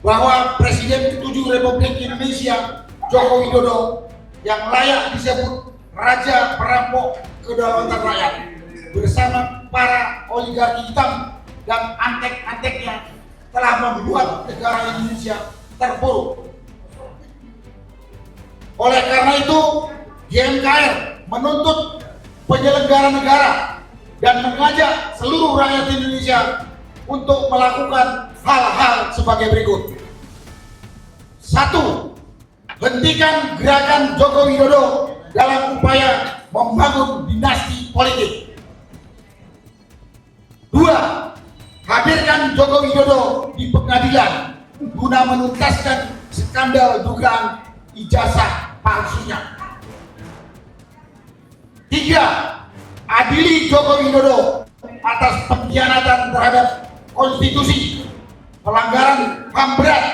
bahwa Presiden ke-7 Republik Indonesia Joko Widodo yang layak disebut Raja Perampok Kedaulatan Rakyat bersama para oligarki hitam dan antek-anteknya telah membuat negara Indonesia terpuruk. Oleh karena itu, GMKR menuntut penyelenggara negara dan mengajak seluruh rakyat Indonesia untuk melakukan hal-hal sebagai berikut. 1. Hentikan gerakan Joko Widodo dalam upaya membangun dinasti politik. 2. Hadirkan Joko Widodo di pengadilan guna menuntaskan skandal dugaan ijazah palsunya. 3. Adili Joko Widodo atas pengkhianatan terhadap konstitusi, pelanggaran HAM berat,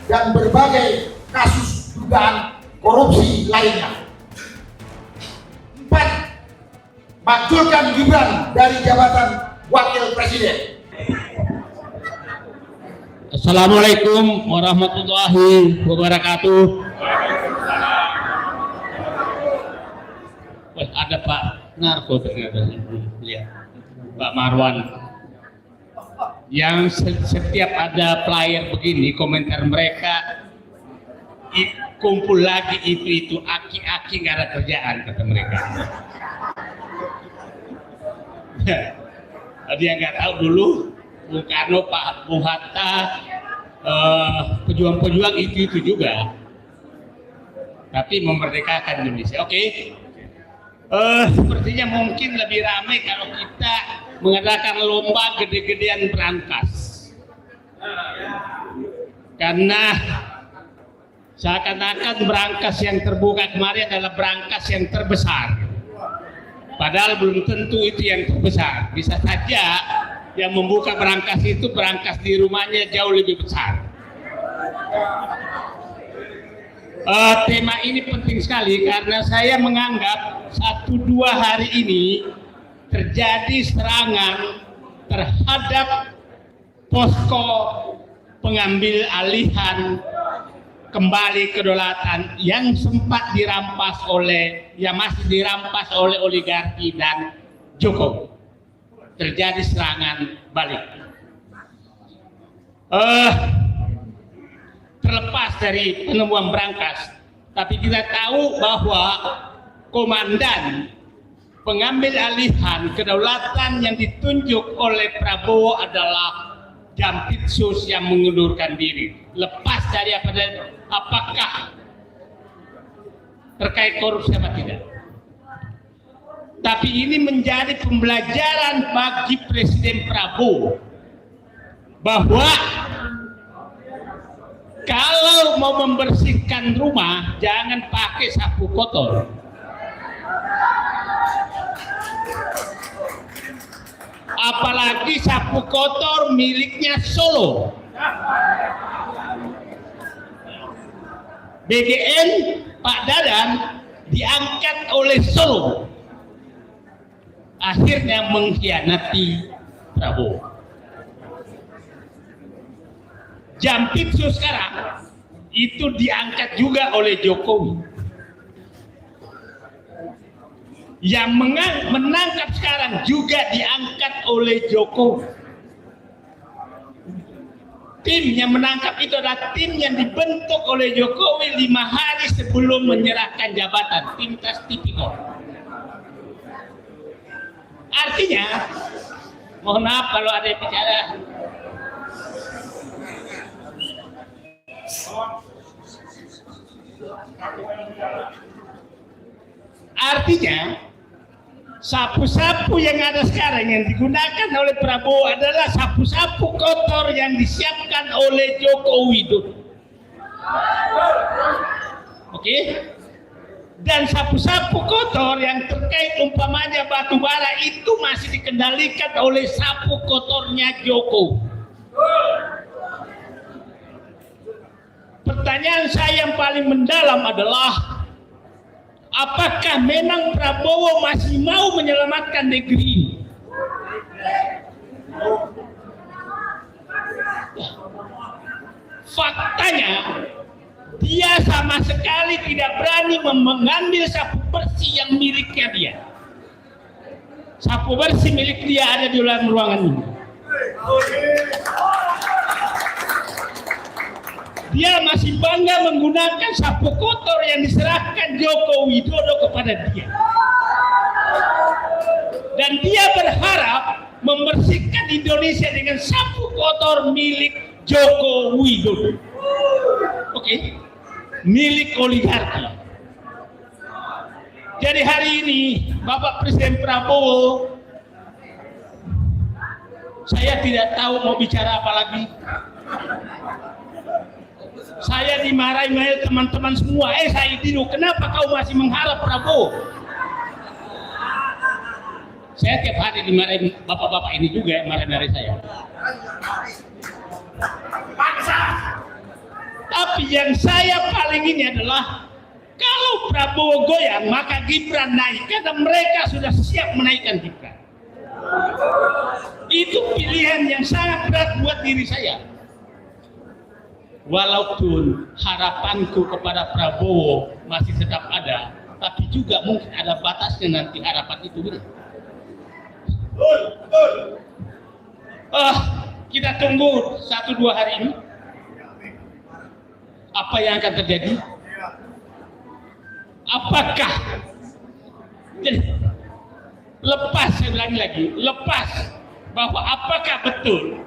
dan berbagai kasus dugaan korupsi lainnya. 4. Majukan Gibran dari jabatan Wakil Presiden. Assalamualaikum warahmatullahi wabarakatuh. Wah, ada Pak Narko ternyata, lihat Pak Marwan. Yang setiap ada flyer begini, komentar mereka kumpul lagi itu aki-aki nggak ada kerjaan kata mereka. Dia nggak tahu dulu Bung Karno, Pak Bung Hatta, pejuang-pejuang itu juga, tapi memerdekakan Indonesia. Oke. Sepertinya mungkin lebih ramai kalau kita mengadakan lomba gede-gedean berangkas, karena seakan-akan berangkas yang terbuka kemarin adalah berangkas yang terbesar, padahal belum tentu itu yang terbesar. Bisa saja yang membuka berangkas itu berangkas di rumahnya jauh lebih besar. Tema ini penting sekali karena saya menganggap 1-2 hari ini terjadi serangan terhadap posko pengambil alihan kembali kedaulatan yang sempat dirampas oleh, yang masih dirampas oleh oligarki dan Jokowi. Terjadi serangan balik. Terlepas dari penemuan berangkas, tapi kita tahu bahwa komandan pengambil alihan kedaulatan yang ditunjuk oleh Prabowo adalah Jampitsus yang mengundurkan diri. Lepas dari apakah terkait korupsi apa tidak. Tapi ini menjadi pembelajaran bagi Presiden Prabowo bahwa kalau mau membersihkan rumah jangan pakai sapu kotor. Apalagi sapu kotor miliknya Solo. BGN Pak Dadan diangkat oleh Solo. Akhirnya mengkhianati Prabowo. Jampitsus sekarang itu diangkat juga oleh Jokowi. Yang menangkap sekarang juga diangkat oleh Jokowi. Tim yang menangkap itu adalah tim yang dibentuk oleh Jokowi 5 hari sebelum menyerahkan jabatan, tim tes tipikor. Artinya, mohon maaf kalau ada yang bicara. Artinya, sapu-sapu yang ada sekarang yang digunakan oleh Prabowo adalah sapu-sapu kotor yang disiapkan oleh Joko Widodo. Oke? Dan sapu-sapu kotor yang terkait umpamanya batu bara itu masih dikendalikan oleh sapu kotornya Jokowi. Pertanyaan saya yang paling mendalam adalah apakah memang Prabowo masih mau menyelamatkan negeri ini? Faktanya dia sama sekali tidak berani mengambil sapu bersih yang miliknya dia. Sapu bersih milik dia ada di dalam ruangan ini. Dia masih bangga menggunakan sapu kotor yang diserahkan Joko Widodo kepada dia. Dan dia berharap membersihkan Indonesia dengan sapu kotor milik Joko Widodo. Oke, milik oligarki. Jadi hari ini Bapak Presiden Prabowo, saya tidak tahu mau bicara apa lagi. Saya dimarahi teman-teman semua. Saya tidur. Kenapa kau masih mengharap Prabowo? Saya tiap hari dimarahi bapak-bapak ini juga yang marah-marahi saya. Tapi yang saya paling ini adalah kalau Prabowo goyang maka Gibran naik, karena mereka sudah siap menaikkan Gibran. Itu pilihan yang sangat berat buat diri saya. Walaupun harapanku kepada Prabowo masih tetap ada, tapi juga mungkin ada batasnya nanti harapan itu. Kita tunggu 1-2 hari ini apa yang akan terjadi. Apakah lepas, saya ulangi lagi, lepas bahwa apakah betul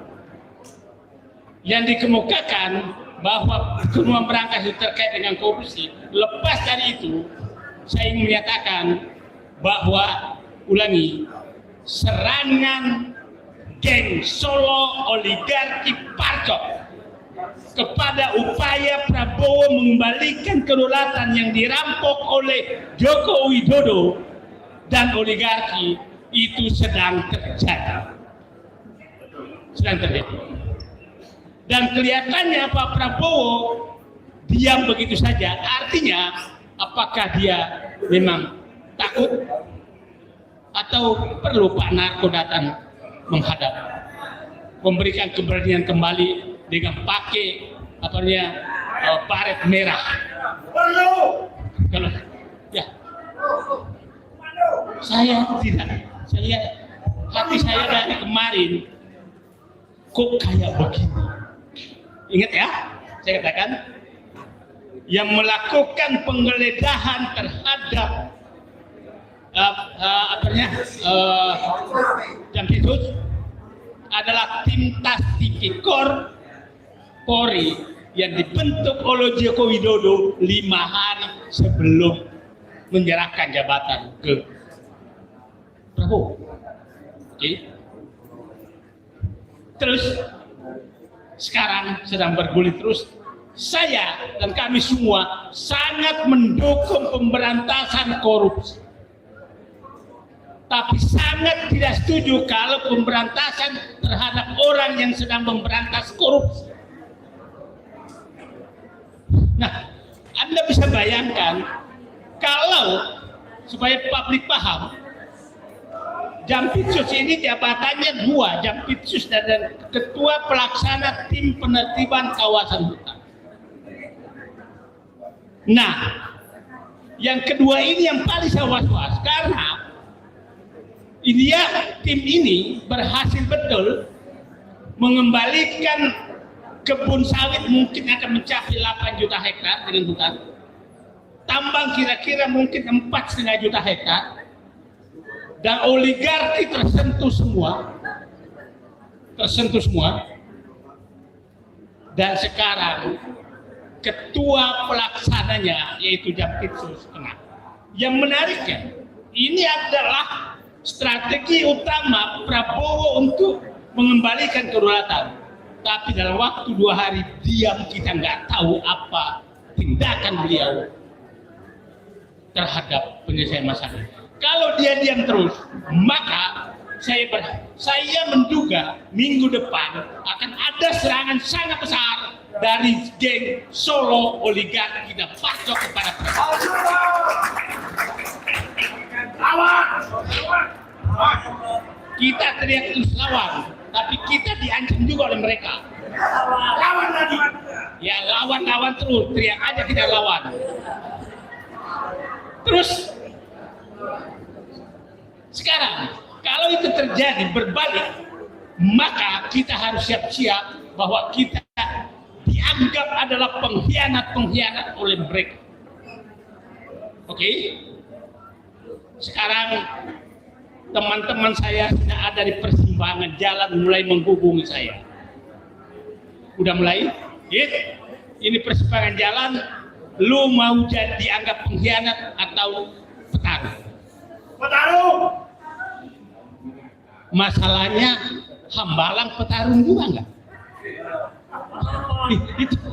yang dikemukakan bahwa semua berangkas itu terkait dengan korupsi. Lepas dari itu, saya ingin menyatakan bahwa, ulangi, serangan geng Solo oligarki Parcok kepada upaya Prabowo mengembalikan kedaulatan yang dirampok oleh Joko Widodo dan oligarki itu sedang terjadi. Dan kelihatannya Pak Prabowo diam begitu saja. Artinya apakah dia memang takut atau perlu Pak Narko datang menghadap, memberikan keberanian kembali dengan pakai baret merah. Kalau ya, saya tidak. Saya lihat hati saya dari kemarin kok kayak begini. Ingat ya, saya katakan yang melakukan penggeledahan terhadap Jampitsus adalah tim Tas Tipikor Polri yang dibentuk oleh Joko Widodo 5 hari sebelum menyerahkan jabatan ke Prabowo. Oke. Terus sekarang sedang bergulir terus. Saya dan kami semua sangat mendukung pemberantasan korupsi. Tapi sangat tidak setuju kalau pemberantasan terhadap orang yang sedang memberantas korupsi. Nah, Anda bisa bayangkan kalau supaya publik paham, Jampitsus ini jabatannya 2, Jampitsus dan Ketua Pelaksana Tim Penertiban Kawasan Hutan. Nah, yang kedua ini yang paling saya was-was karena tim ini berhasil betul mengembalikan kebun sawit mungkin akan mencapai 8 juta hektar dengan hutan. Tambang kira-kira mungkin 4,5 juta hektar. Dan oligarki tersentuh semua. Dan sekarang ketua pelaksananya yaitu Jampitsus kena. Yang menariknya, ini adalah strategi utama Prabowo untuk mengembalikan kedaulatan. Tapi dalam waktu 2 hari diam, kita nggak tahu apa tindakan beliau terhadap penyelesaian masalah. Kalau dia diam terus, maka saya menduga minggu depan akan ada serangan sangat besar dari geng Solo oligarki dan Parcok kepada Prabowo. Kita teriak terus lawan, tapi kita diancam juga oleh mereka. Lawan lagi. lawan terus, teriak aja kita lawan. Terus sekarang kalau itu terjadi berbalik, maka kita harus siap-siap bahwa kita dianggap adalah pengkhianat oleh mereka. Oke? Sekarang teman-teman saya sudah ada di persimpangan jalan mulai menghubungi saya. Udah mulai? Ini persimpangan jalan, lu mau jadi dianggap pengkhianat atau petarung? Petarung. Masalahnya Hambalang petarung juga enggak?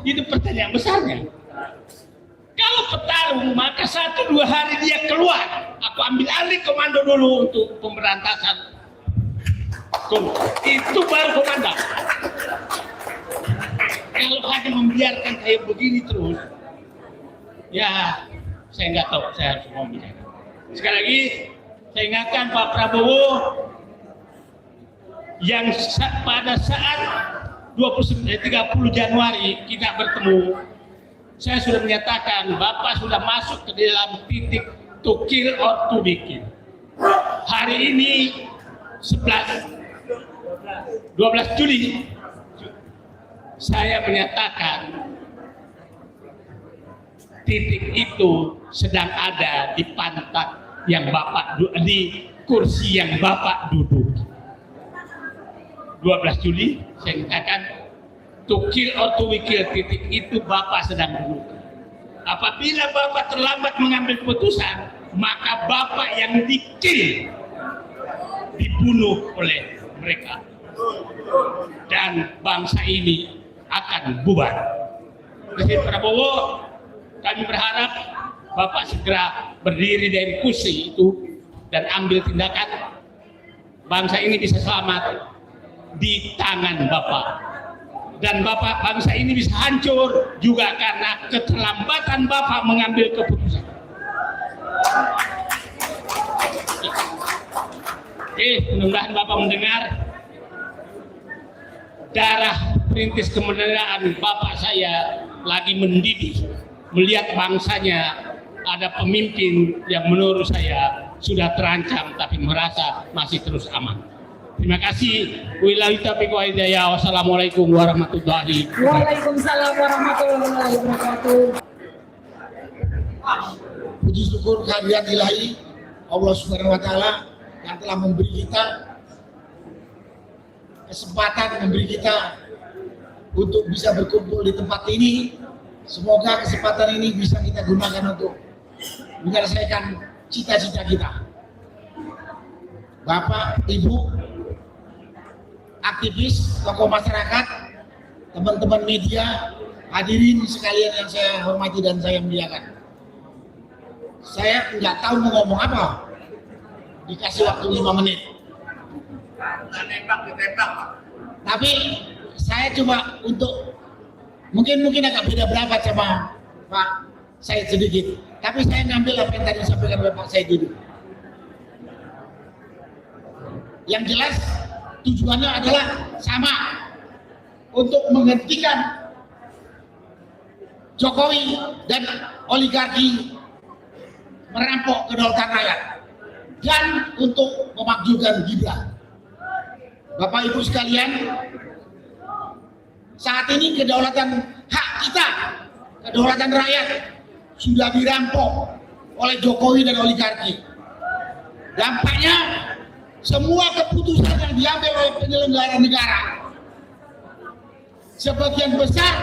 Itu pertanyaan besarnya. Kalau petarung maka 1-2 hari dia keluar, aku ambil alih komando dulu untuk pemberantasan. Itu baru komandan. Kalau hanya membiarkan kayak begini terus, ya saya nggak tahu saya harus ngomong bicara. Sekali lagi saya ingatkan Pak Prabowo yang pada saat 30 Januari kita bertemu, saya sudah menyatakan Bapak sudah masuk ke dalam titik to kill or to be killed. Hari ini 12 Juli saya menyatakan titik itu sedang ada di pantat yang Bapak di kursi yang Bapak duduk. 12 Juli saya katakan to kill or to be killed, titik itu Bapak sedang duduk. Apabila Bapak terlambat mengambil keputusan, maka Bapak yang di-kill, dibunuh oleh mereka, dan bangsa ini akan bubar. Presiden Prabowo, kami berharap Bapak segera berdiri dari kursi itu dan ambil tindakan, bangsa ini bisa selamat di tangan Bapak, dan Bapak bangsa ini bisa hancur juga karena keterlambatan Bapak mengambil keputusan. Oke, mudah-mudahan Bapak mendengar. Darah perintis kemerdekaan Bapak saya lagi mendidih melihat bangsanya ada pemimpin yang menurut saya sudah terancam tapi merasa masih terus aman. Terima kasih. Wabillahi taufiq wal hidayah. Wassalamualaikum warahmatullahi wabarakatuh. Waalaikumsalam warahmatullahi wabarakatuh. Puji syukur kehadirat ilahi Allah Subhanahu wa taala yang telah memberi kita kesempatan, memberi kita untuk bisa berkumpul di tempat ini. Semoga kesempatan ini bisa kita gunakan untuk menyelesaikan cita-cita kita. Bapak, Ibu, aktivis, tokoh masyarakat, teman-teman media, hadirin sekalian yang saya hormati dan saya muliakan. Saya nggak tahu mau ngomong apa, dikasih waktu 5 menit. Tapi saya cuma untuk mungkin agak beda pendapat sama Pak Said sedikit. Tapi saya ngambil apa yang tadi disampaikan oleh Pak Said dulu. Yang jelas tujuannya adalah sama, untuk menghentikan Jokowi dan oligarki merampok kedaulatan rakyat dan untuk memakzulkan Gibran. Bapak Ibu sekalian, saat ini kedaulatan hak kita, kedaulatan rakyat sudah dirampok oleh Jokowi dan oligarki. Dampaknya semua keputusan yang diambil oleh penyelenggara negara sebagian besar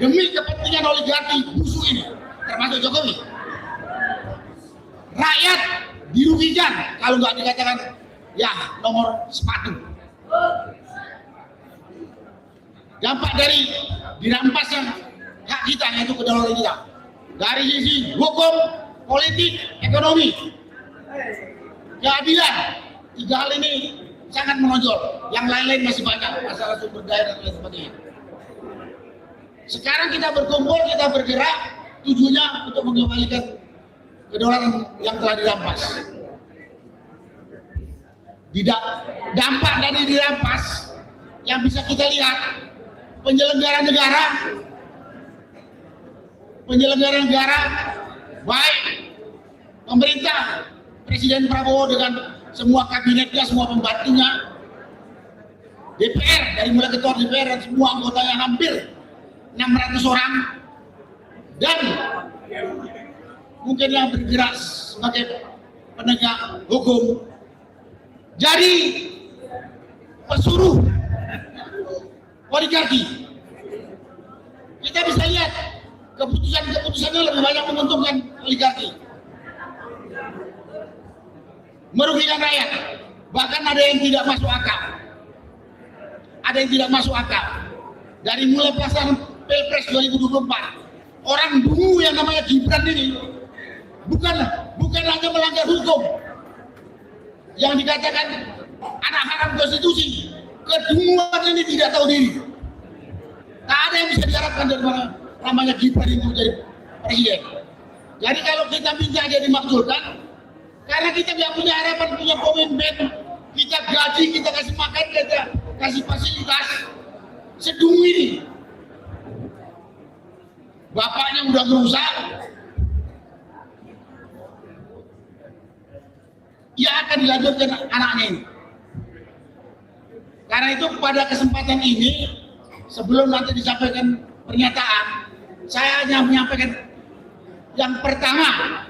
demi kepentingan oligarki busuk ini, termasuk Jokowi. Rakyat dirugikan kalau nggak dikatakan ya nomor sepatu. Dampak dari dirampasnya hak kita, yaitu kedaulatan kita, dari sisi hukum, politik, ekonomi, keadilan, 3 hal ini sangat menonjol. Yang lain-lain masih banyak, masalah sumber daya dan lain sebagainya. Sekarang kita berkumpul, kita bergerak, tujuannya untuk mengembalikan kedaulatan yang telah dirampas. Dampak dari dirampas yang bisa kita lihat, penyelenggara negara penyelenggara negara, baik pemerintah, Presiden Prabowo dengan semua kabinetnya, semua pembantunya, DPR, dari mulai ketua DPR dan semua anggotanya hampir 600 orang, dan mungkin yang bergerak sebagai penegak hukum, jadi pesuruh oligarki. Kita bisa lihat keputusan-keputusannya lebih banyak menguntungkan oligarki, merugikan rakyat. Bahkan ada yang tidak masuk akal. Ada yang tidak masuk akal. Dari mulai pelaksanaan Pilpres 2024, orang dulu yang namanya Gibran ini bukan hanya melanggar hukum yang dikatakan anak haram konstitusi, kedunguan ini tidak tahu diri. Tak ada yang bisa diharapkan dari mana namanya Gibran itu menjadi presiden. Jadi kalau kita minta dia dimakzulkan, karena kita tidak punya harapan, punya pemimpin, kita gaji, kita kasih makan, kita kasih fasilitas, sedungu ini. Bapaknya udah merusak, ya akan dilanjutkan anaknya ini. Karena itu pada kesempatan ini, sebelum nanti disampaikan pernyataan, saya hanya menyampaikan yang pertama,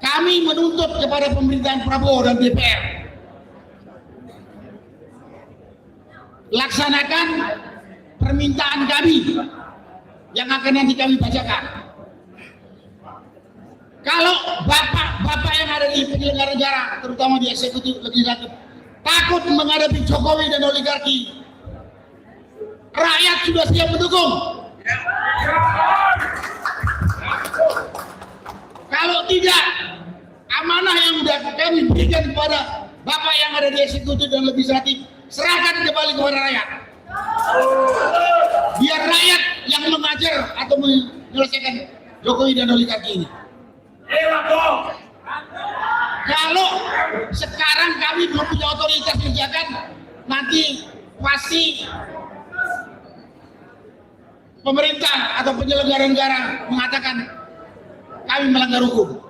kami menuntut kepada pemerintahan Prabowo dan DPR, laksanakan permintaan kami yang akan nanti kami bacakan. Kalau bapak yang ada di penyelenggara negara, terutama di eksekutif legislatif, takut menghadapi Jokowi dan oligarki, rakyat sudah siap mendukung. Kalau tidak, amanah yang sudah kami berikan kepada bapak yang ada di eksekutif dan legislatif, serahkan kembali kepada rakyat. Biar rakyat yang mengajar atau menyelesaikan Jokowi dan oligarki ini. Kalau sekarang kami belum punya otoritas kerjakan, nanti pasti pemerintah atau penyelenggara negara mengatakan kami melanggar hukum.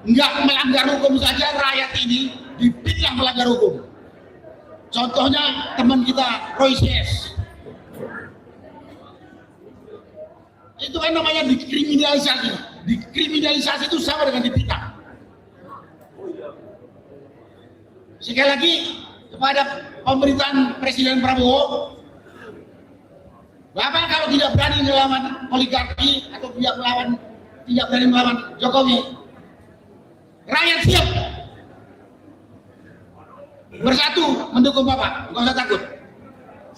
Enggak melanggar hukum saja, rakyat ini dipitnah melanggar hukum. Contohnya teman kita Roy CS. Itu kan namanya dikriminalisasi. Dikriminalisasi itu sama dengan dipitnah. Sekali lagi kepada pemerintahan Presiden Prabowo, Bapak kalau tidak berani melawan oligarki atau tidak berani melawan Jokowi, rakyat siap bersatu mendukung Bapak, nggak usah takut.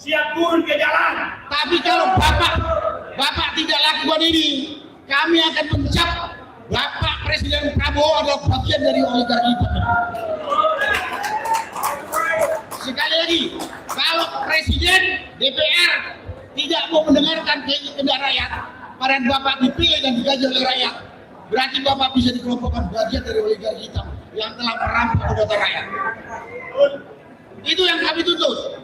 Siap turun ke jalan. Tapi kalau Bapak tidak lakukan ini, kami akan mencap Bapak Presiden Prabowo adalah bagian dari oligarki itu. Sekali lagi, kalau Presiden DPR tidak mau mendengarkan kehendak rakyat, padahal Bapak dipilih dan digaji oleh rakyat, berarti Bapak bisa dikelompokkan bagian dari oligarki hitam yang telah merampok kedaulatan rakyat. Itu yang kami tuntut.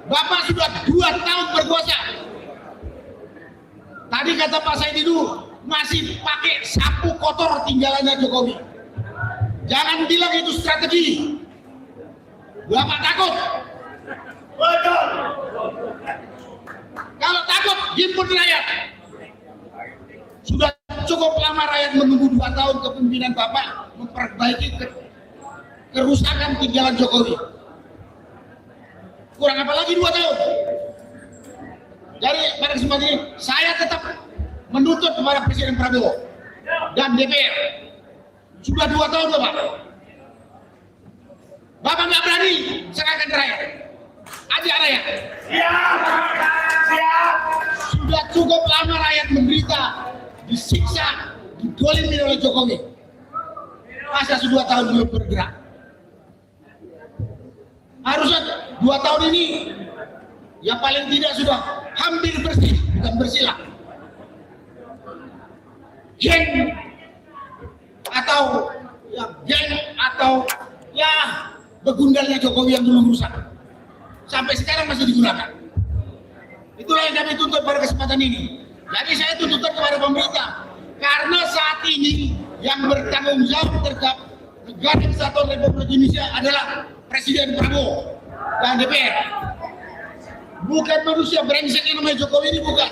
Bapak sudah 2 tahun berkuasa. Tadi kata Pak Said itu masih pakai sapu kotor tinggalannya Jokowi. Jangan bilang itu strategi. Bapak takut. Betul. Kalau takut, himpun rakyat. Sudah cukup lama rakyat menunggu 2 tahun kepemimpinan Bapak memperbaiki kerusakan tinggalan Jokowi. Kurang apa lagi 2 tahun? Jadi pada kesempatan ini saya tetap menuntut kepada Presiden Prabowo dan DPR. Sudah 2 tahun Bapak. Bapak nggak berani serahkan rakyat. Ajak rakyat. Siap. Siap. Sudah cukup lama rakyat menderita, disiksa, didolimi oleh Jokowi. Masa 2 tahun belum bergerak? Harusnya 2 tahun ini ya paling tidak sudah hampir bersih, bukan bersih lah. Geng atau ya begundalnya Jokowi yang dulu rusak. sampai sekarang masih digunakan. Itulah yang kami tuntut pada kesempatan ini. Jadi saya tuntutkan kepada pemerintah, karena saat ini yang bertanggung jawab terhadap Negara Kesatuan Republik Indonesia adalah Presiden Prabowo dan DPR. Bukan manusia brengsek yang namanya Jokowi ini, bukan.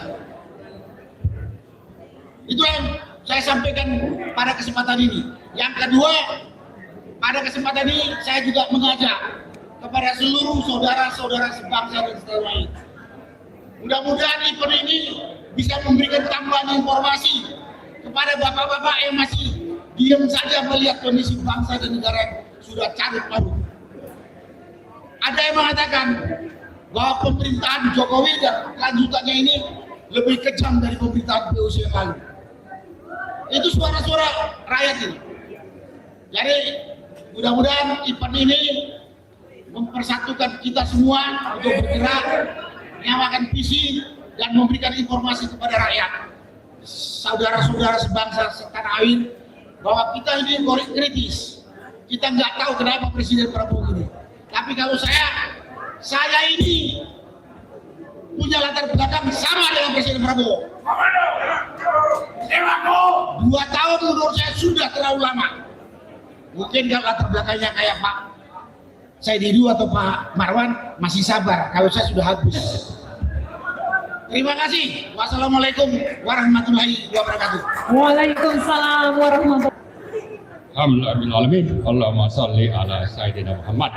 Itu yang saya sampaikan pada kesempatan ini. Yang kedua, pada kesempatan ini saya juga mengajak kepada seluruh saudara-saudara sebangsa dan setanah air. Mudah-mudahan event ini bisa memberikan tambahan informasi kepada bapak-bapak yang masih diam saja melihat kondisi bangsa dan negara yang sudah carut marut. Ada yang mengatakan bahwa pemerintahan Jokowi dan lanjutannya ini lebih kejam dari pemerintahan POC yang lalu. Itu suara-suara rakyat ini. Jadi mudah-mudahan event ini mempersatukan kita semua untuk bergerak, menyamakan visi dan memberikan informasi kepada rakyat, saudara-saudara sebangsa setanah air, bahwa kita ini kritis. Kita nggak tahu kenapa Presiden Prabowo ini. Tapi kalau saya ini punya latar belakang sama dengan Presiden Prabowo. 2 tahun menurut saya sudah terlalu lama. Mungkin kalau latar belakangnya kayak Pak Saididu atau Pak Marwan masih sabar, kalau saya sudah habis. Terima kasih. Wassalamualaikum warahmatullahi wabarakatuh. Waalaikumsalam warahmatullahi. Alhamdulillahirrahmanirrahim. Allahumma sholli ala Sayyidina Muhammad.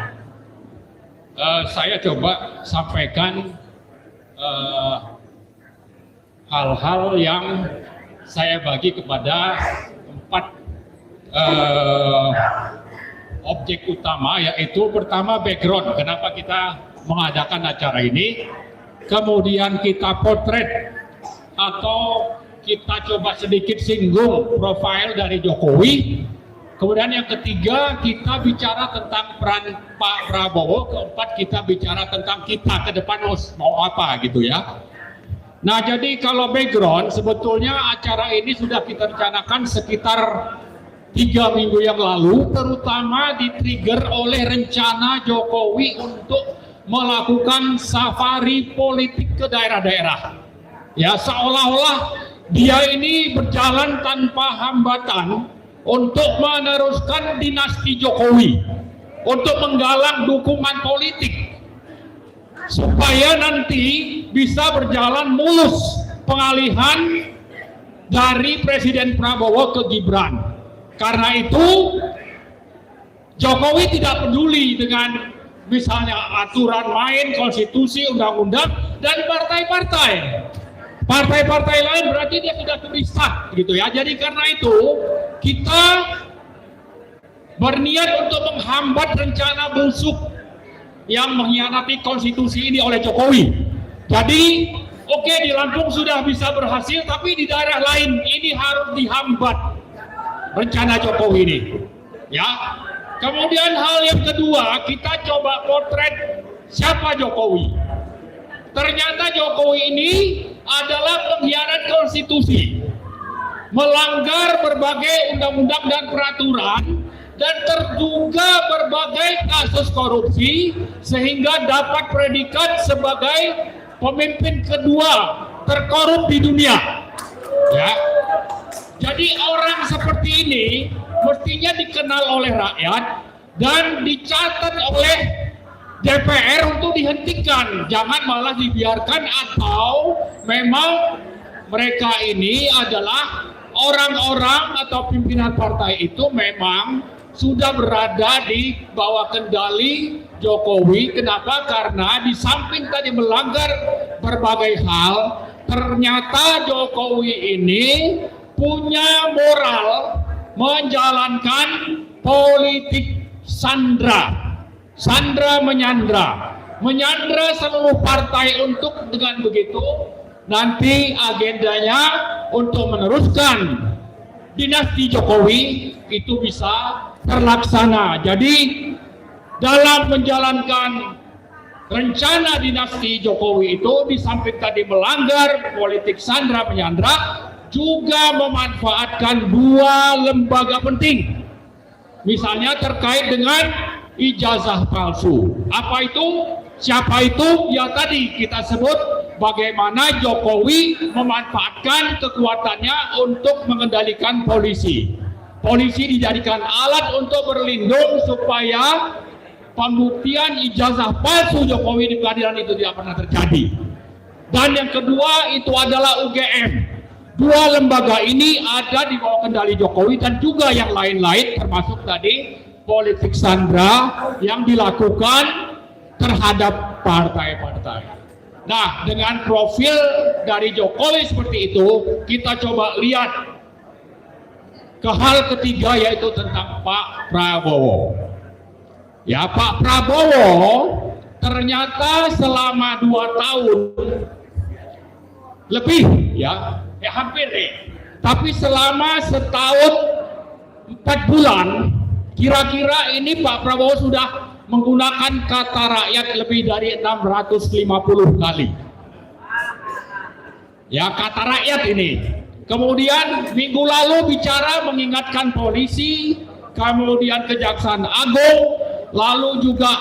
Saya coba sampaikan hal-hal yang saya bagi kepada 4 objek utama, yaitu pertama background, kenapa kita mengadakan acara ini, kemudian kita potret atau kita coba sedikit singgung profil dari Jokowi, kemudian yang ketiga kita bicara tentang peran Pak Prabowo, keempat kita bicara tentang kita ke depan mau apa gitu ya. Nah, jadi kalau background, sebetulnya acara ini sudah kita rencanakan sekitar 3 minggu yang lalu, terutama di-trigger oleh rencana Jokowi untuk melakukan safari politik ke daerah-daerah. Ya, seolah-olah dia ini berjalan tanpa hambatan untuk meneruskan dinasti Jokowi, untuk menggalang dukungan politik, supaya nanti bisa berjalan mulus pengalihan dari Presiden Prabowo ke Gibran. Karena itu Jokowi tidak peduli dengan misalnya aturan main, konstitusi, undang-undang, dan partai-partai. Partai-partai lain berarti dia sudah terpisah gitu ya. Jadi karena itu kita berniat untuk menghambat rencana busuk yang mengkhianati konstitusi ini oleh Jokowi. Jadi oke, di Lampung sudah bisa berhasil, tapi di daerah lain ini harus dihambat rencana Jokowi ini. Ya. Kemudian hal yang kedua, kita coba potret siapa Jokowi. Ternyata Jokowi ini adalah pengkhianat konstitusi, melanggar berbagai undang-undang dan peraturan, dan terduga berbagai kasus korupsi, sehingga dapat predikat sebagai pemimpin kedua terkorup di dunia. Ya. Jadi orang seperti ini mestinya dikenal oleh rakyat dan dicatat oleh DPR untuk dihentikan, jangan malah dibiarkan, atau memang mereka ini adalah orang-orang atau pimpinan partai itu memang sudah berada di bawah kendali Jokowi. Kenapa? Karena di samping tadi melanggar berbagai hal, ternyata Jokowi ini punya moral menjalankan politik sandra menyandra seluruh partai, untuk dengan begitu nanti agendanya untuk meneruskan dinasti Jokowi itu bisa terlaksana. Jadi dalam menjalankan rencana dinasti Jokowi itu, di samping tadi melanggar politik sandra menyandra, juga memanfaatkan 2 lembaga penting, misalnya terkait dengan ijazah palsu. Apa itu? Siapa itu? Ya tadi kita sebut bagaimana Jokowi memanfaatkan kekuatannya untuk mengendalikan polisi. Polisi dijadikan alat untuk berlindung supaya pembuktian ijazah palsu Jokowi di pengadilan itu tidak pernah terjadi. Dan yang kedua itu adalah UGM. Dua lembaga ini ada di bawah kendali Jokowi dan juga yang lain-lain termasuk tadi politik sandra yang dilakukan terhadap partai-partai. Nah, dengan profil dari Jokowi seperti itu, kita coba lihat ke hal ketiga yaitu tentang Pak Prabowo. Ya, Pak Prabowo ternyata selama 2 tahun lebih hampir tapi selama setahun 4 bulan kira-kira ini Pak Prabowo sudah menggunakan kata rakyat lebih dari 650 kali. Ya, kata rakyat ini. Kemudian minggu lalu bicara mengingatkan polisi, kemudian Kejaksaan Agung, lalu juga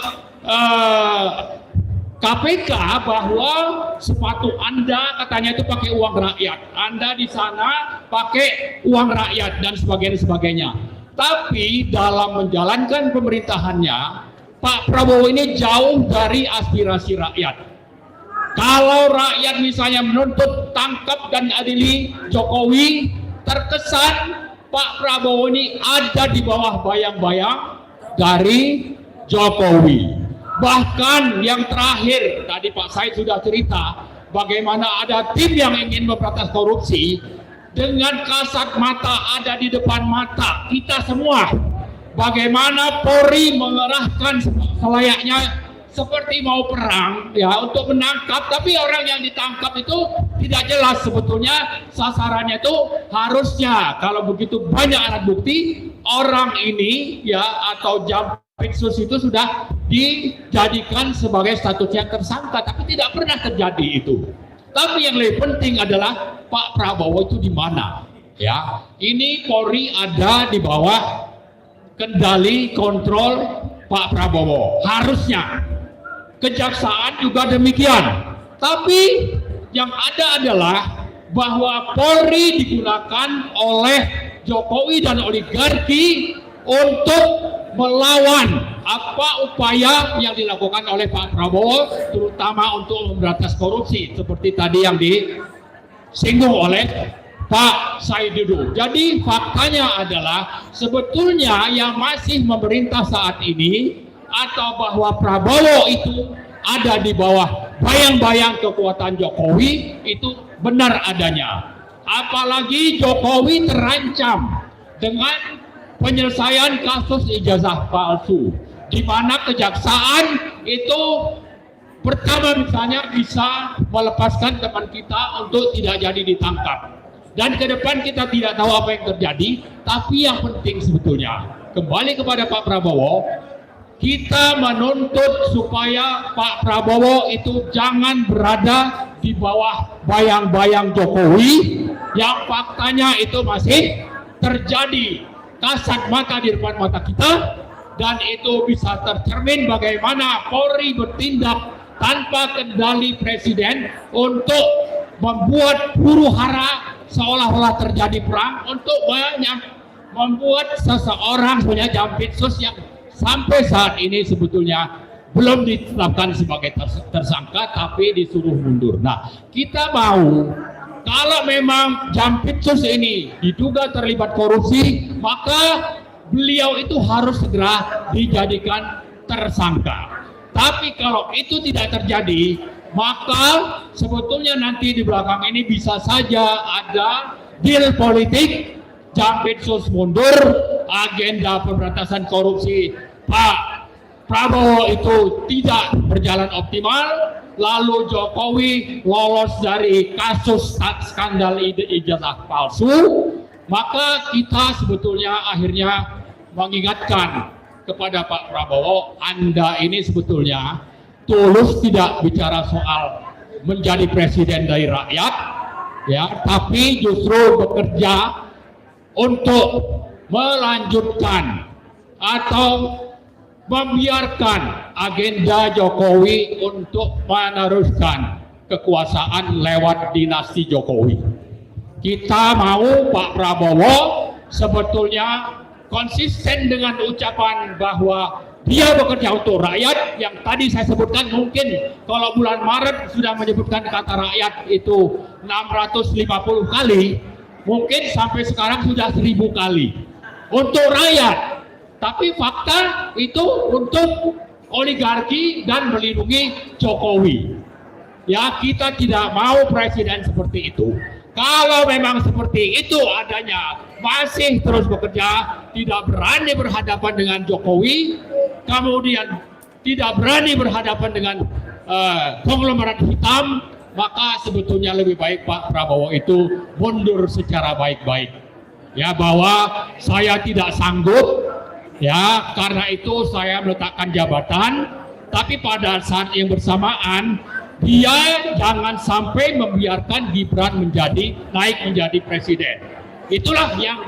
KPK bahwa sepatu Anda katanya itu pakai uang rakyat. Anda di sana pakai uang rakyat dan sebagainya. Tapi dalam menjalankan pemerintahannya, Pak Prabowo ini jauh dari aspirasi rakyat. Kalau rakyat misalnya menuntut tangkap dan adili Jokowi, terkesan Pak Prabowo ini ada di bawah bayang-bayang dari Jokowi. Bahkan yang terakhir, tadi Pak Said sudah cerita, bagaimana ada tim yang ingin memberantas korupsi, dengan kasat mata ada di depan mata kita semua. Bagaimana Polri mengerahkan selayaknya seperti mau perang ya untuk menangkap, tapi orang yang ditangkap itu tidak jelas sebetulnya sasarannya itu. Harusnya kalau begitu banyak alat bukti, orang ini ya atau Jampitsus itu sudah dijadikan sebagai statusnya tersangka, tapi tidak pernah terjadi itu. Tapi yang lebih penting adalah Pak Prabowo itu di mana? Ya, ini Polri ada di bawah kendali kontrol Pak Prabowo. Harusnya Kejaksaan juga demikian. Tapi yang ada adalah bahwa Polri digunakan oleh Jokowi dan oligarki untuk melawan apa upaya yang dilakukan oleh Pak Prabowo, terutama untuk memberantas korupsi seperti tadi yang disinggung oleh Pak Said Didu. Jadi faktanya adalah sebetulnya yang masih memerintah saat ini atau bahwa Prabowo itu ada di bawah bayang-bayang kekuatan Jokowi itu benar adanya. Apalagi Jokowi terancam dengan penyelesaian kasus ijazah palsu, di mana kejaksaan itu pertama misalnya bisa melepaskan teman kita untuk tidak jadi ditangkap. Dan ke depan kita tidak tahu apa yang terjadi, tapi yang penting sebetulnya kembali kepada Pak Prabowo, kita menuntut supaya Pak Prabowo itu jangan berada di bawah bayang-bayang Jokowi yang faktanya itu masih terjadi kasat mata di depan mata kita, dan itu bisa tercermin bagaimana Polri bertindak tanpa kendali presiden untuk membuat huru-hara seolah-olah terjadi perang untuk membuat seseorang punya Jampitsus yang sampai saat ini sebetulnya belum ditetapkan sebagai tersangka tapi disuruh mundur. Nah, kita mau kalau memang Jampitsus ini diduga terlibat korupsi, maka beliau itu harus segera dijadikan tersangka. Tapi kalau itu tidak terjadi, maka sebetulnya nanti di belakang ini bisa saja ada deal politik, Jampitsus mundur, agenda pemberantasan korupsi Pak Prabowo itu tidak berjalan optimal, lalu Jokowi lolos dari kasus skandal ijazah palsu, maka kita sebetulnya akhirnya mengingatkan kepada Pak Prabowo, Anda ini sebetulnya tulus tidak bicara soal menjadi presiden dari rakyat, ya, tapi justru bekerja untuk melanjutkan atau membiarkan agenda Jokowi untuk meneruskan kekuasaan lewat dinasti Jokowi. Kita mau Pak Prabowo sebetulnya konsisten dengan ucapan bahwa dia bekerja untuk rakyat, yang tadi saya sebutkan. Mungkin kalau bulan Maret sudah menyebutkan kata rakyat itu 650 kali, mungkin sampai sekarang sudah 1000 kali untuk rakyat. Tapi fakta itu untuk oligarki dan melindungi Jokowi. Ya, kita tidak mau presiden seperti itu. Kalau memang seperti itu adanya, masih terus bekerja, tidak berani berhadapan dengan Jokowi, kemudian tidak berani berhadapan dengan konglomerat hitam, maka sebetulnya lebih baik Pak Prabowo itu mundur secara baik-baik. Ya, bahwa saya tidak sanggup, ya, karena itu saya meletakkan jabatan, tapi pada saat yang bersamaan dia jangan sampai membiarkan Gibran naik menjadi presiden. Itulah yang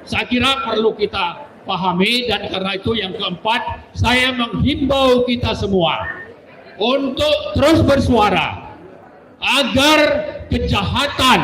saya kira perlu kita pahami, dan karena itu yang keempat, saya menghimbau kita semua untuk terus bersuara agar kejahatan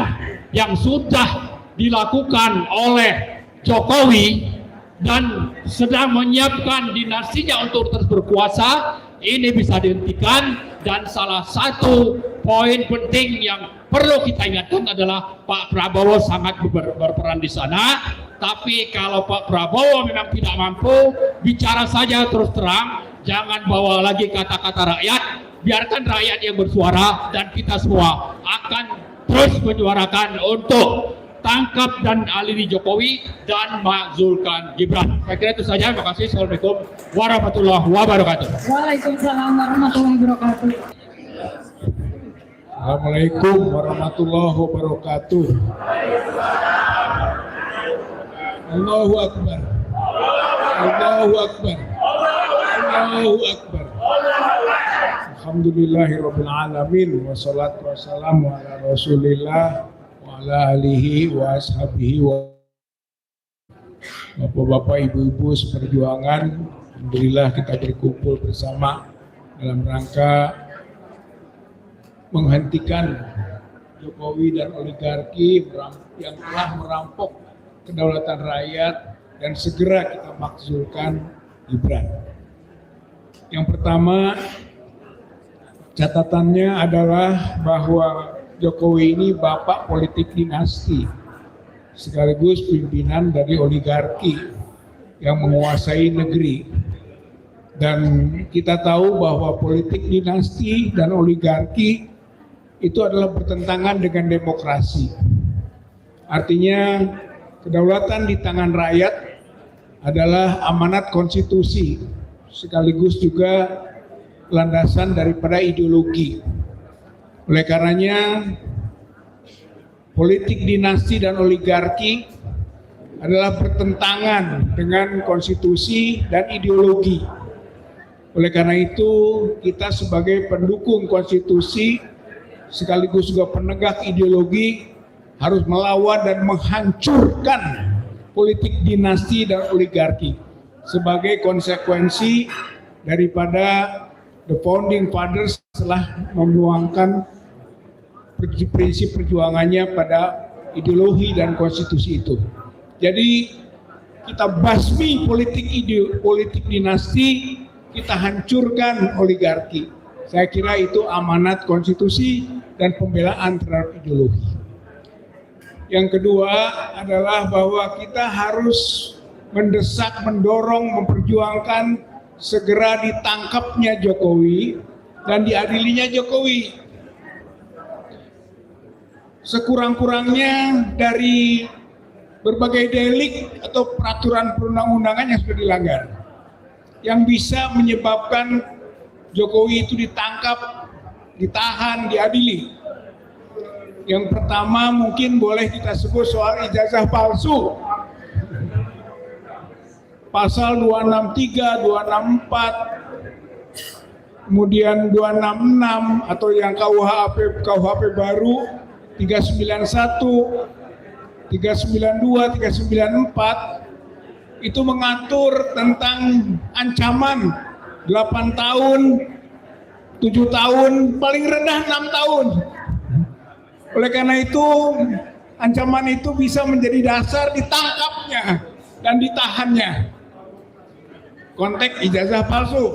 yang sudah dilakukan oleh Jokowi dan sedang menyiapkan dinastinya untuk terus berkuasa ini bisa dihentikan. Dan salah satu poin penting yang perlu kita ingatkan adalah Pak Prabowo sangat berperan di sana. Tapi kalau Pak Prabowo memang tidak mampu, bicara saja terus terang, jangan bawa lagi kata-kata rakyat, biarkan rakyat yang bersuara, dan kita semua akan terus menyuarakan untuk tangkap dan aliri Jokowi dan makzulkan Gibran. Saya kira itu saja. Terima kasih. Assalamualaikum warahmatullahi wabarakatuh. Waalaikumsalam warahmatullahi wabarakatuh. Assalamualaikum warahmatullahi wabarakatuh. Allahu Akbar. Allahu Akbar. Allahu Akbar. Alhamdulillahirabbil alamin, wassalatu wassalamu ala Rasulillah wa ala alihi wa ashabihi wa Bapak-bapak, ibu-ibu seperjuangan. Alhamdulillah kita berkumpul bersama dalam rangka menghentikan Jokowi dan oligarki yang telah merampok kedaulatan rakyat, dan segera kita makzulkan Gibran. Yang pertama, catatannya adalah bahwa Jokowi ini bapak politik dinasti, sekaligus pimpinan dari oligarki yang menguasai negeri. Dan kita tahu bahwa politik dinasti dan oligarki itu adalah bertentangan dengan demokrasi. Artinya kedaulatan di tangan rakyat adalah amanat konstitusi, sekaligus juga landasan daripada ideologi. Oleh karenanya, politik dinasti dan oligarki adalah bertentangan dengan konstitusi dan ideologi. Oleh karena itu, kita sebagai pendukung konstitusi sekaligus juga penegak ideologi harus melawan dan menghancurkan politik dinasti dan oligarki sebagai konsekuensi daripada the founding fathers telah menuangkan prinsip perjuangannya pada ideologi dan konstitusi itu. Jadi kita basmi politik dinasti, kita hancurkan oligarki. Saya kira itu amanat konstitusi dan pembelaan terhadap ideologi. Yang kedua adalah bahwa kita harus mendesak, mendorong, memperjuangkan segera ditangkapnya Jokowi dan diadilinya Jokowi. Sekurang-kurangnya dari berbagai delik atau peraturan perundang-undangan yang sudah dilanggar, yang bisa menyebabkan Jokowi itu ditangkap, ditahan, diadili. Yang pertama mungkin boleh kita sebut soal ijazah palsu. Pasal 263, 264, kemudian 266 atau yang KUHP baru 391, 392, 394 itu mengatur tentang ancaman 8 tahun, 7 tahun, paling rendah 6 tahun. Oleh karena itu, ancaman itu bisa menjadi dasar ditangkapnya dan ditahannya. Konteks ijazah palsu,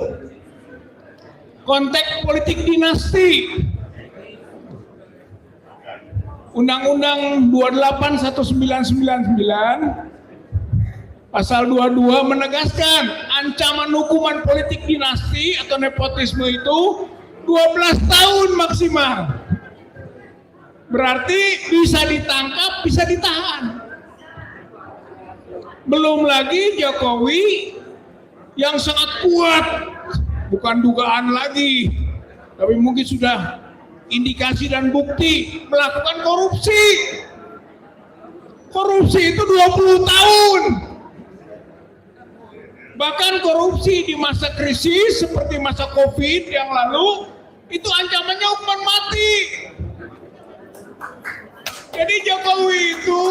konteks politik dinasti. Undang-Undang 28/1999 pasal 22 menegaskan ancaman hukuman politik dinasti atau nepotisme itu 12 tahun maksimal. Berarti bisa ditangkap, bisa ditahan. Belum lagi Jokowi yang sangat kuat, bukan dugaan lagi, tapi mungkin sudah indikasi dan bukti melakukan korupsi. Korupsi itu 20 tahun. Bahkan korupsi di masa krisis seperti masa Covid yang lalu, itu ancamannya hukuman mati. Jadi Jokowi itu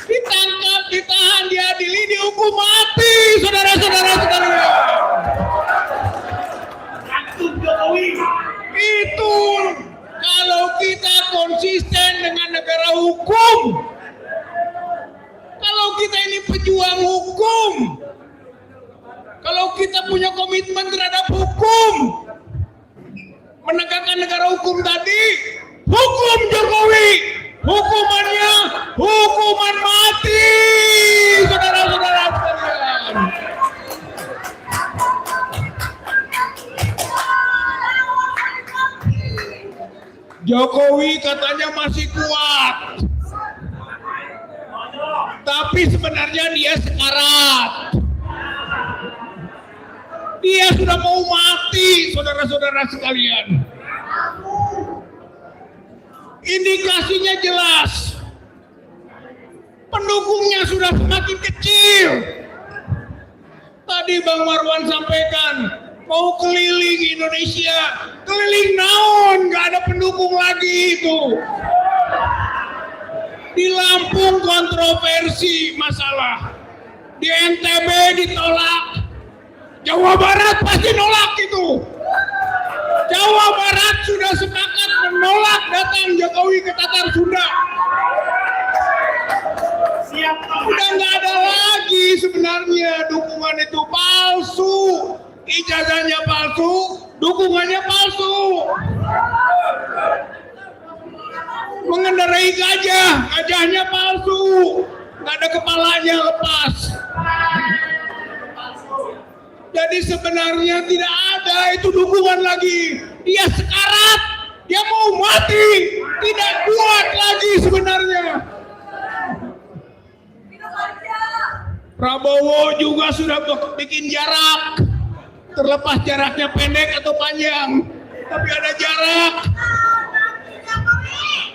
ditangkap, ditahan, diadili, dihukum mati, saudara-saudara sekalian. Maksud Jokowi. Itu kalau kita konsisten dengan negara hukum, kalau kita ini pejuang hukum, kalau kita punya komitmen terhadap hukum, menegakkan negara hukum tadi, hukum Jokowi, hukumannya hukuman mati, saudara-saudara sekalian. Jokowi katanya masih kuat, tapi sebenarnya dia sekarat. Dia sudah mau mati, saudara-saudara sekalian. Indikasinya jelas, pendukungnya sudah semakin kecil. Tadi Bang Marwan sampaikan, mau keliling Indonesia, keliling naon, nggak ada pendukung lagi itu. Di Lampung kontroversi masalah, di NTB ditolak, Jawa Barat pasti nolak itu. Jawa Barat sudah sepakat menolak datang Jokowi ke Tatar Sunda. Siap Udah nggak ada lagi sebenarnya, dukungan itu palsu. Ijazahnya palsu, dukungannya palsu. Mengendarai gajah, gajahnya palsu, nggak ada kepalanya, lepas. Jadi sebenarnya tidak ada itu dukungan lagi. Dia sekarat, dia mau mati, tidak kuat lagi sebenarnya. Prabowo juga sudah bikin jarak. Terlepas jaraknya pendek atau panjang, tapi ada jarak.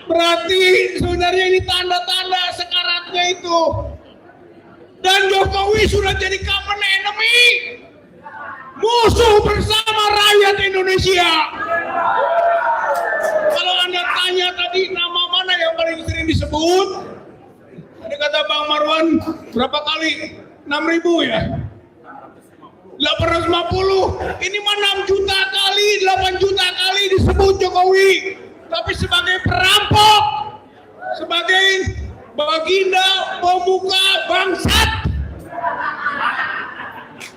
Berarti sebenarnya ini tanda-tanda sekaratnya itu. Dan Jokowi sudah jadi common enemy, musuh bersama rakyat Indonesia. Kalau Anda tanya tadi nama mana yang paling sering disebut, tadi kata Bang Marwan berapa kali? 6.000 ya? 850, ini mah 6 juta kali, 8 juta kali disebut Jokowi. Tapi sebagai perampok, sebagai baginda pemuka bangsat,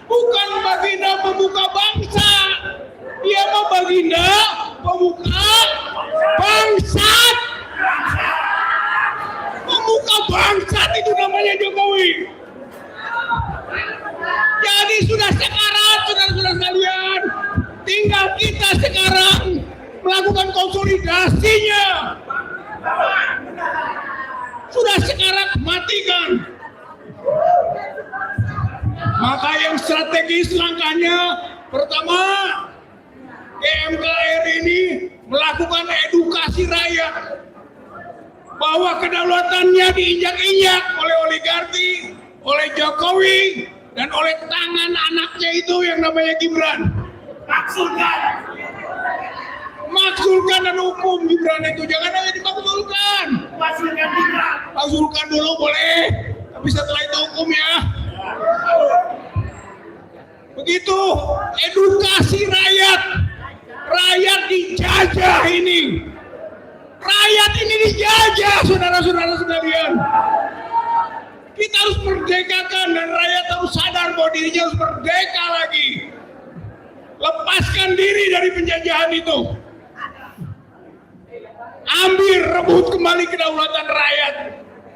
bukan baginda pemuka bangsa, dia mah baginda pemuka bangsat. Pemuka bangsat itu namanya Jokowi. Jadi sudah sekarat, saudara-saudara sekalian. Tinggal kita sekarang melakukan konsolidasinya. Sudah sekarat, matikan. Maka yang strategis langkahnya, pertama, GMKR ini melakukan edukasi rakyat bahwa kedaulatannya diinjak-injak oleh oligarki, oleh Jokowi, dan oleh tangan anaknya itu yang namanya Gibran. Maksulkan dan hukum Gibran itu, jangan hanya dimaksulkan. Maksudnya Gibran. Maksulkan dulu boleh, tapi tapi setelah itu hukum ya. Begitu edukasi rakyat. Rakyat dijajah ini. Rakyat ini dijajah, saudara-saudara sekalian. Kita harus merdekakan dan rakyat harus sadar bahwa dirinya harus merdeka lagi. Lepaskan diri dari penjajahan itu. Ambil, rebut kembali kedaulatan rakyat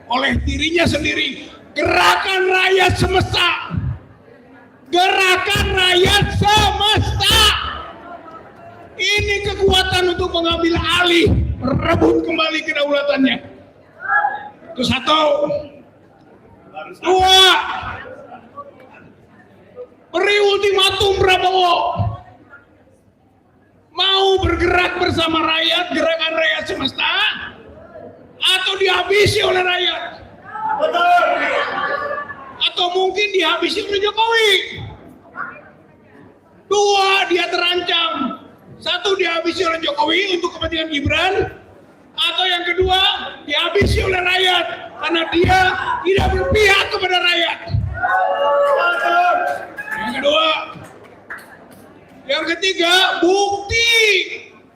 oleh dirinya sendiri. Gerakan rakyat semesta. Gerakan rakyat semesta. Ini kekuatan untuk mengambil alih, merebut kembali kedaulatannya. Itu satu. Dua, beri ultimatum Prabowo. Mau bergerak bersama rakyat, gerakan rakyat semesta, atau dihabisi oleh rakyat. Atau mungkin dihabisi oleh Jokowi. Dua, dia terancam. Satu, dihabisi oleh Jokowi untuk kepentingan Gibran, atau yang kedua, dihabisi oleh rakyat karena dia tidak berpihak kepada rakyat. Yang kedua. Yang ketiga, bukti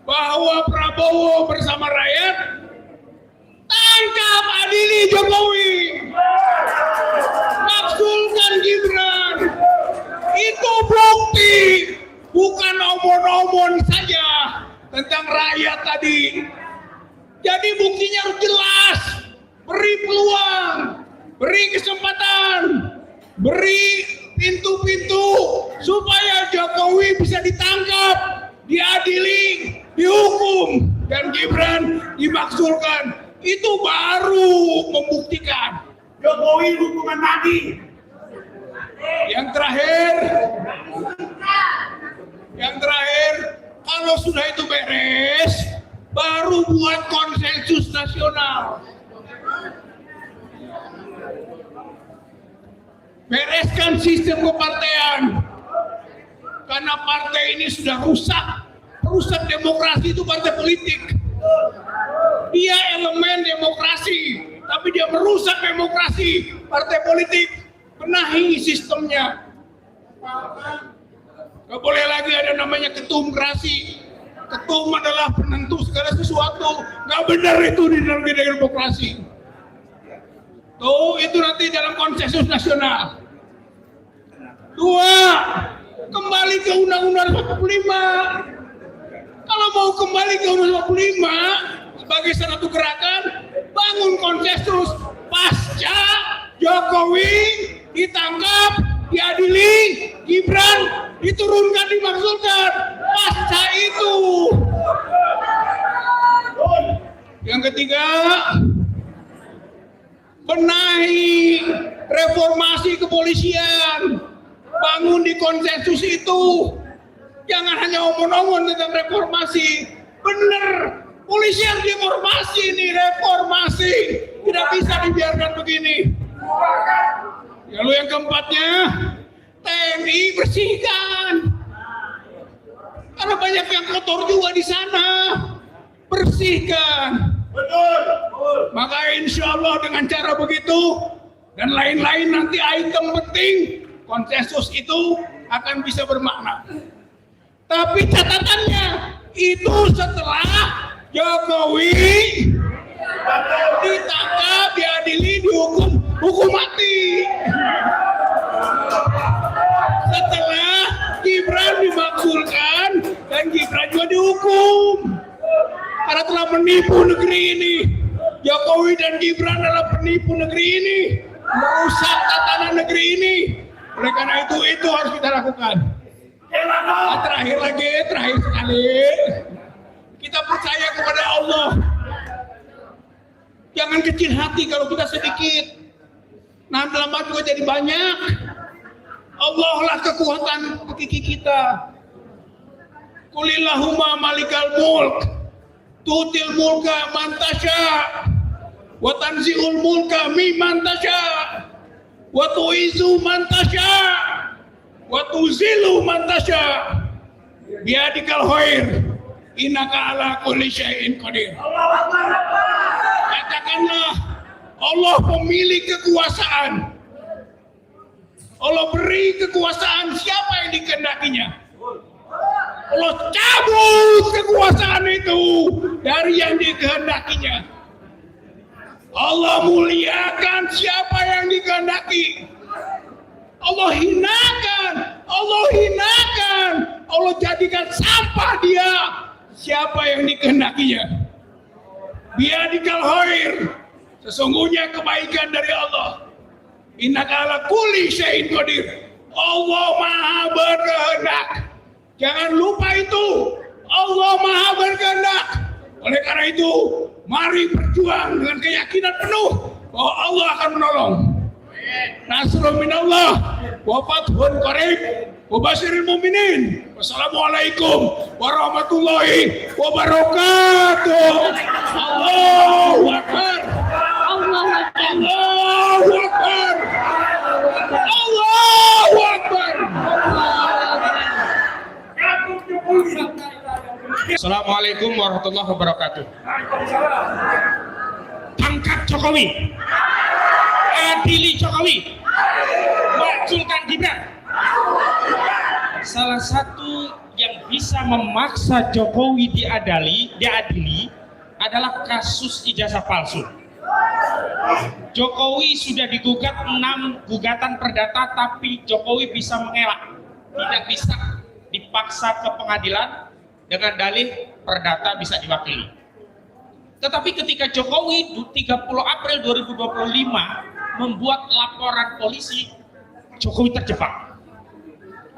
bahwa Prabowo bersama rakyat. Tangkap, adili Jokowi, maksulkan Gibran. Itu bukti, bukan omon-omon saja tentang rakyat tadi. Jadi buktinya harus jelas. Beri peluang, beri kesempatan, beri pintu-pintu supaya Jokowi bisa ditangkap, diadili, dihukum, dan Gibran dimaksulkan. Itu baru membuktikan. Jokowi hukuman mati. Yang terakhir, kalau sudah itu beres, baru buat konsensus nasional. Bereskan sistem kepartean. Karena partai ini sudah rusak. Rusak demokrasi itu partai politik. Dia elemen demokrasi, tapi dia merusak demokrasi partai politik. Benahi sistemnya. Gak boleh lagi ada namanya ketumkrasi. Ketum adalah penentu segala sesuatu. Gak benar itu di dalam demokrasi. Tuh, itu nanti dalam konsensus nasional. Dua, kembali ke Undang-Undang 45. Kalau mau kembali ke Undang-Undang 45 sebagai satu gerakan, bangun konsensus pasca Jokowi ditangkap, diadili, Gibran diturunkan, dimaksulkan. Pasca itu. Yang ketiga, benahi reformasi kepolisian. Bangun di konsensus itu. Jangan hanya omong-omong tentang reformasi. Bener, polisi harus reformasi ini, reformasi. Tidak bisa dibiarkan begini. Lalu yang keempatnya, TNI bersihkan. Karena banyak yang kotor juga di sana. Bersihkan. Betul. Maka insya Allah dengan cara begitu dan lain-lain nanti item penting, konsensus itu akan bisa bermakna. Tapi catatannya itu setelah Jokowi ditangkap, diadili, dihukum, hukum mati. Setelah Gibran dimaksulkan dan Gibran juga dihukum karena telah menipu negeri ini. Jokowi dan Gibran adalah penipu negeri ini, merusak tatanan negeri ini. Oleh karena itu harus kita lakukan. Nah, terakhir sekali, kita percaya kepada Allah. Jangan kecil hati kalau kita sedikit. Nah, lama juga jadi banyak. Allah lah kekuatan hakiki kita. Qulillahumma malikal mulk, tutil mulka man tasya, wa tanzi'ul mulka mimman tasya, wa tu'izzu man tasya, wa tuzilu man tasya, biadikal khair, innaka ala kulli syai'in qadir. Katakanlah, Allah pemilik kekuasaan. Allah beri kekuasaan siapa yang dikehendakinya. Allah cabut kekuasaan itu dari yang dikehendakinya. Allah muliakan siapa yang dikehendaki. Allah hinakan, Allah jadikan sampah dia siapa yang dikehendakinya. Biadikal khair, sesungguhnya kebaikan dari Allah. Innaka ala kulli syai'in qadir. Allah Maha berkehendak. Jangan lupa itu. Allah Maha berkehendak. Oleh karena itu, mari berjuang dengan keyakinan penuh bahwa Allah akan menolong. Nasrul minallah wa fathun qarib wa basyiril mu'minin. Wassalamualaikum warahmatullahi wabarakatuh. Allahu akbar. Allahu Akbar. Allahu akbar. Allahu akbar. Assalamualaikum warahmatullahi wabarakatuh. Tangkap Jokowi, adili Jokowi, majukan Gibran. Salah satu yang bisa memaksa Jokowi diadili adalah kasus ijazah palsu. Jokowi sudah digugat 6 gugatan perdata, tapi Jokowi bisa mengelak, tidak bisa dipaksa ke pengadilan dengan dalih perdata bisa diwakili. Tetapi ketika Jokowi 30 April 2025 membuat laporan polisi, Jokowi terjebak.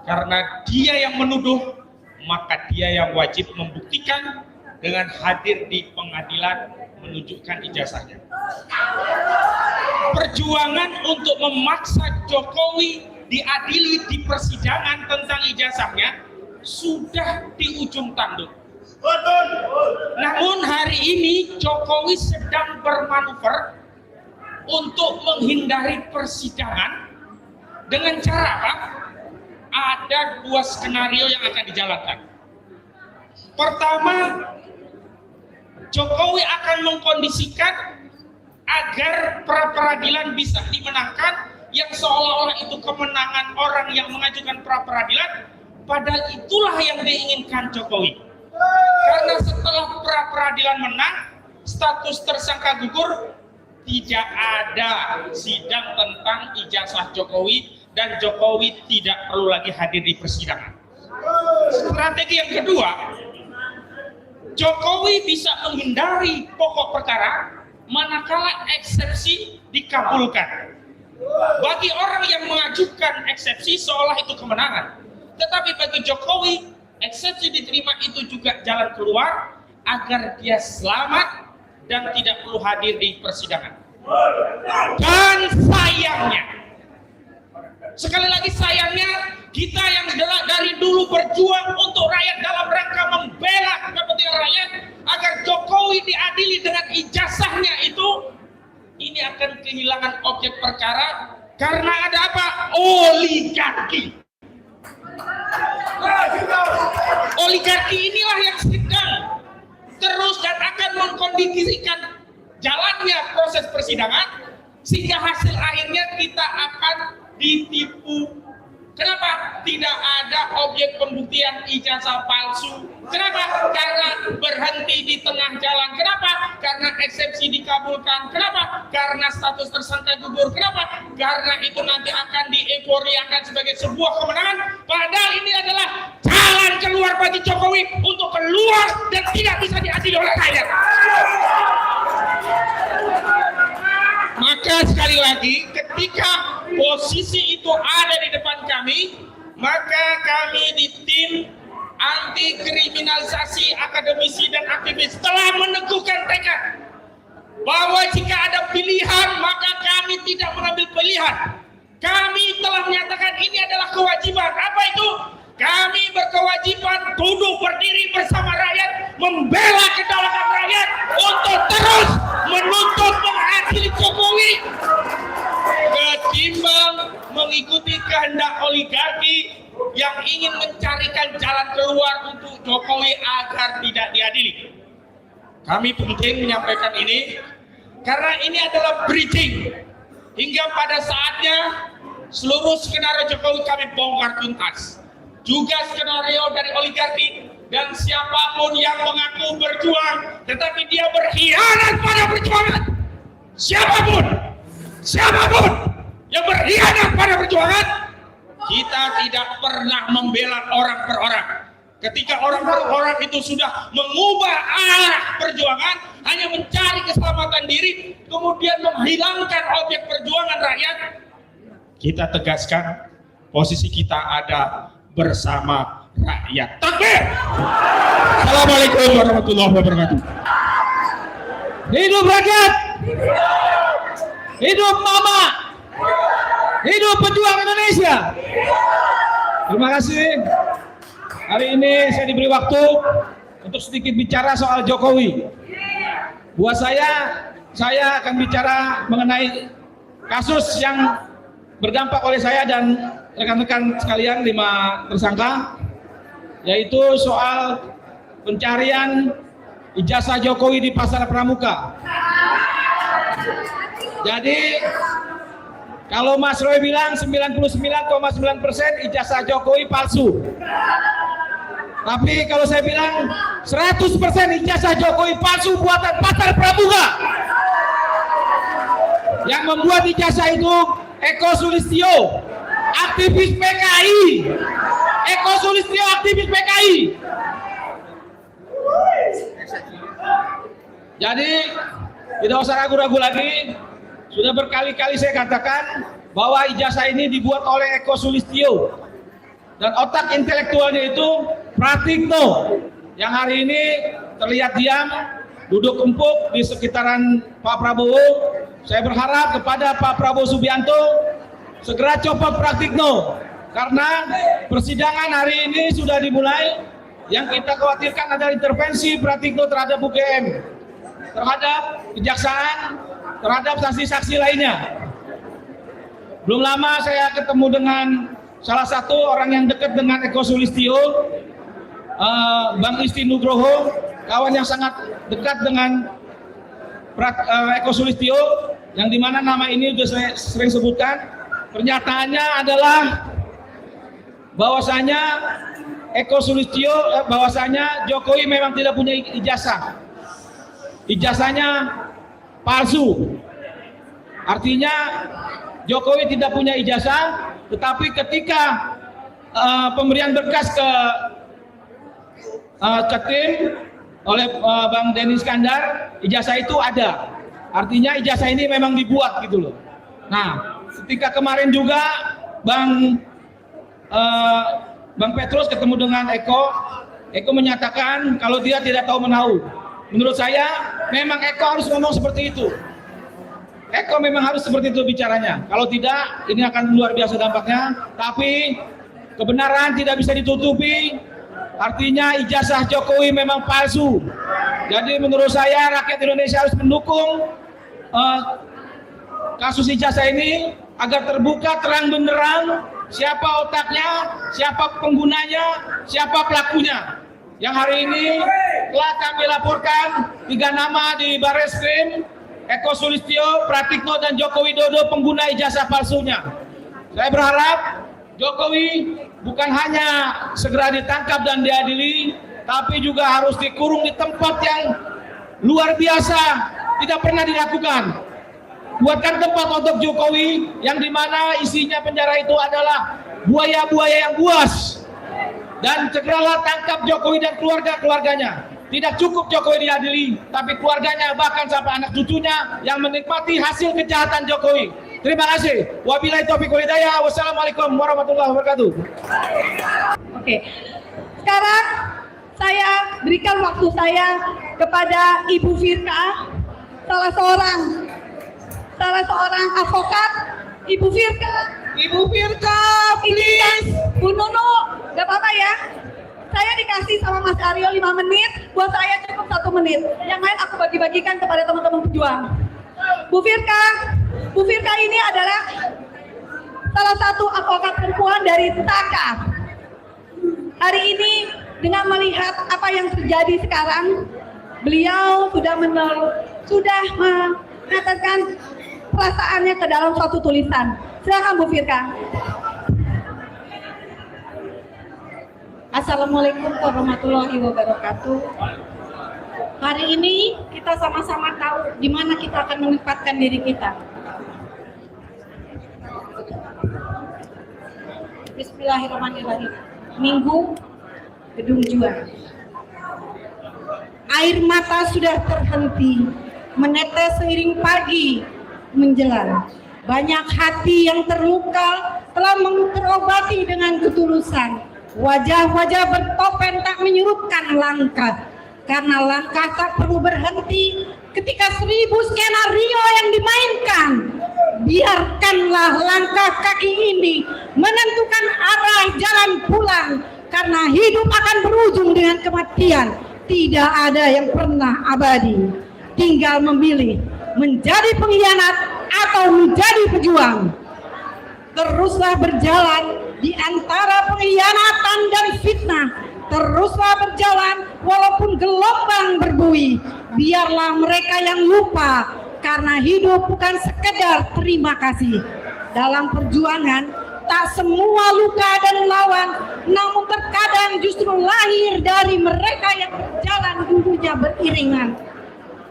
Karena dia yang menuduh, maka dia yang wajib membuktikan dengan hadir di pengadilan menunjukkan ijazahnya. Perjuangan untuk memaksa Jokowi diadili di persidangan tentang ijazahnya sudah di ujung tanduk. Namun hari ini Jokowi sedang bermanuver untuk menghindari persidangan dengan cara apa? Ada 2 skenario yang akan dijalankan. Pertama, Jokowi akan mengkondisikan agar pra-peradilan bisa dimenangkan, yang seolah-olah itu kemenangan orang yang mengajukan pra-peradilan, padahal itulah yang diinginkan Jokowi. Karena setelah pra-peradilan menang, status tersangka gugur, tidak ada sidang tentang ijazah Jokowi, dan Jokowi tidak perlu lagi hadir di persidangan. Strategi yang kedua, Jokowi bisa menghindari pokok perkara manakala eksepsi dikabulkan. Bagi orang yang mengajukan eksepsi seolah itu kemenangan, tetapi bagi Jokowi eksepsi diterima itu juga jalan keluar agar dia selamat dan tidak perlu hadir di persidangan. Dan sayangnya, sekali lagi sayangnya, kita yang dari dulu berjuang untuk rakyat dalam rangka membela kepentingan rakyat agar Jokowi diadili dengan ijazahnya itu, ini akan kehilangan objek perkara karena ada apa? Oligarki. Oligarki inilah yang sedang terus dan akan mengkondisikan jalannya proses persidangan, sehingga hasil akhirnya kita akan ditipu. Kenapa? Tidak ada objek pembuktian ijazah palsu. Kenapa? Karena berhenti di tengah jalan. Kenapa? Karena eksepsi dikabulkan. Kenapa? Karena status tersangka gugur. Kenapa? Karena itu nanti akan dieforiakan sebagai sebuah kemenangan. Padahal ini adalah jalan keluar bagi Jokowi untuk keluar dan tidak bisa diadili oleh rakyat. Maka sekali lagi, ketika posisi itu ada di depan kami, maka kami di tim anti kriminalisasi akademisi dan aktivis telah meneguhkan tekad bahwa jika ada pilihan maka kami tidak mengambil pilihan. Kami telah menyatakan ini adalah kewajiban. Apa itu? Kami berkewajiban duduk berdiri bersama rakyat, membela kedaulatan rakyat untuk terus menuntut mengadili Jokowi, ketimbang mengikuti kehendak oligarki yang ingin mencarikan jalan keluar untuk Jokowi agar tidak diadili. Kami penting menyampaikan ini Karena ini adalah bridging. Hingga pada saatnya seluruh skenario Jokowi kami bongkar tuntas. Juga skenario dari oligarki dan siapapun yang mengaku berjuang tetapi dia berkhianat pada perjuangan. Siapapun yang berkhianat pada perjuangan, kita tidak pernah membela orang per orang. Ketika orang per orang itu sudah mengubah arah perjuangan, hanya mencari keselamatan diri, kemudian menghilangkan objek perjuangan rakyat, kita tegaskan posisi kita ada bersama rakyat. Takbir! Assalamualaikum warahmatullahi wabarakatuh. Hidup rakyat! Hidup Mama! Hidup pejuang Indonesia! Terima kasih. Hari ini saya diberi waktu untuk sedikit bicara soal Jokowi. Buat saya akan bicara mengenai kasus yang berdampak oleh saya dan rekan-rekan sekalian 5 tersangka, yaitu soal pencarian ijazah Jokowi di Pasar Pramuka. Jadi kalau Mas Roy bilang 99,9% ijazah Jokowi palsu. Tapi kalau saya bilang 100% ijazah Jokowi palsu buatan Pasar Pramuka. Yang membuat ijazah itu Eko Sulistyo, aktivis PKI. Eko Sulistyo, aktivis PKI. Jadi tidak usah ragu-ragu lagi. Sudah berkali-kali saya katakan bahwa ijazah ini dibuat oleh Eko Sulistyo. Dan otak intelektualnya itu Pratikno, yang hari ini terlihat diam, duduk empuk di sekitaran Pak Prabowo. Saya berharap kepada Pak Prabowo Subianto segera copot Pratikno, karena persidangan hari ini sudah dimulai. Yang kita khawatirkan adalah intervensi Pratikno terhadap UGM, terhadap kejaksaan, terhadap saksi-saksi lainnya. Belum lama saya ketemu dengan salah satu orang yang dekat dengan Eko Sulistyo, Bang Isti Nugroho, kawan yang sangat dekat dengan Eko Sulistyo, yang dimana nama ini sudah saya sering sebutkan. Pernyataannya adalah bahwasanya Eko Sulistyo, bahwasanya Jokowi memang tidak punya ijazah. Ijazahnya palsu. Artinya Jokowi tidak punya ijazah, tetapi ketika pemberian berkas ke tim oleh Bang Denny Iskandar, ijazah itu ada. Artinya ijazah ini memang dibuat gitu loh. Nah, ketika kemarin juga Bang Petrus ketemu dengan Eko menyatakan kalau dia tidak tahu menahu. Menurut saya memang Eko harus ngomong seperti itu. Eko memang harus seperti itu bicaranya. Kalau tidak, ini akan luar biasa dampaknya. Tapi kebenaran tidak bisa ditutupi. Artinya ijazah Jokowi memang palsu. Jadi menurut saya rakyat Indonesia harus mendukung kasus ijazah ini agar terbuka terang benderang siapa otaknya, siapa penggunanya, siapa pelakunya. Yang hari ini telah kami laporkan 3 nama di Barreskrim, Eko Sulistyo, Pratikno, dan Joko Widodo pengguna ijazah palsunya. Saya berharap Jokowi bukan hanya segera ditangkap dan diadili, tapi juga harus dikurung di tempat yang luar biasa, tidak pernah dilakukan. Buatkan tempat untuk Jokowi yang dimana isinya penjara itu adalah buaya-buaya yang buas. Dan segeralah tangkap Jokowi dan keluarga-keluarganya. Tidak cukup Jokowi diadili, tapi keluarganya bahkan sampai anak cucunya yang menikmati hasil kejahatan Jokowi. Terima kasih. Wabillahi taufiq wal hidayah. Wassalamualaikum warahmatullahi wabarakatuh. Oke. Sekarang saya berikan waktu saya kepada Ibu Firka, salah seorang advokat. Ibu Firka, please. Bu Nunu, gak apa-apa ya. Saya dikasih sama Mas Aryo 5 menit, buat saya cukup 1 menit. Yang lain aku bagi-bagikan kepada teman-teman pejuang. Bu Firka ini adalah salah satu advokat perempuan dari TAKA. Hari ini dengan melihat apa yang terjadi sekarang, beliau sudah mengatakan perasaannya ke dalam suatu tulisan. Silakan Bu Firka. Assalamualaikum warahmatullahi wabarakatuh. Hari ini kita sama-sama tahu di mana kita akan menempatkan diri kita. Bismillahirrahmanirrahim. Minggu, Gedung Juang. Air mata sudah terhenti, menetes seiring pagi menjelang. Banyak hati yang terluka telah terobati dengan ketulusan. Wajah-wajah bertopeng tak menyurutkan langkah, karena langkah tak perlu berhenti ketika 1000 skenario yang dimainkan. Biarkanlah langkah kaki ini menentukan arah jalan pulang, karena hidup akan berujung dengan kematian. Tidak ada yang pernah abadi. Tinggal memilih menjadi pengkhianat atau menjadi pejuang. Teruslah berjalan di antara pengkhianatan dan fitnah. Teruslah berjalan walaupun gelombang berbuih. Biarlah mereka yang lupa, karena hidup bukan sekedar terima kasih. Dalam perjuangan, tak semua luka dan lawan, namun terkadang justru lahir dari mereka yang berjalan dulunya beriringan.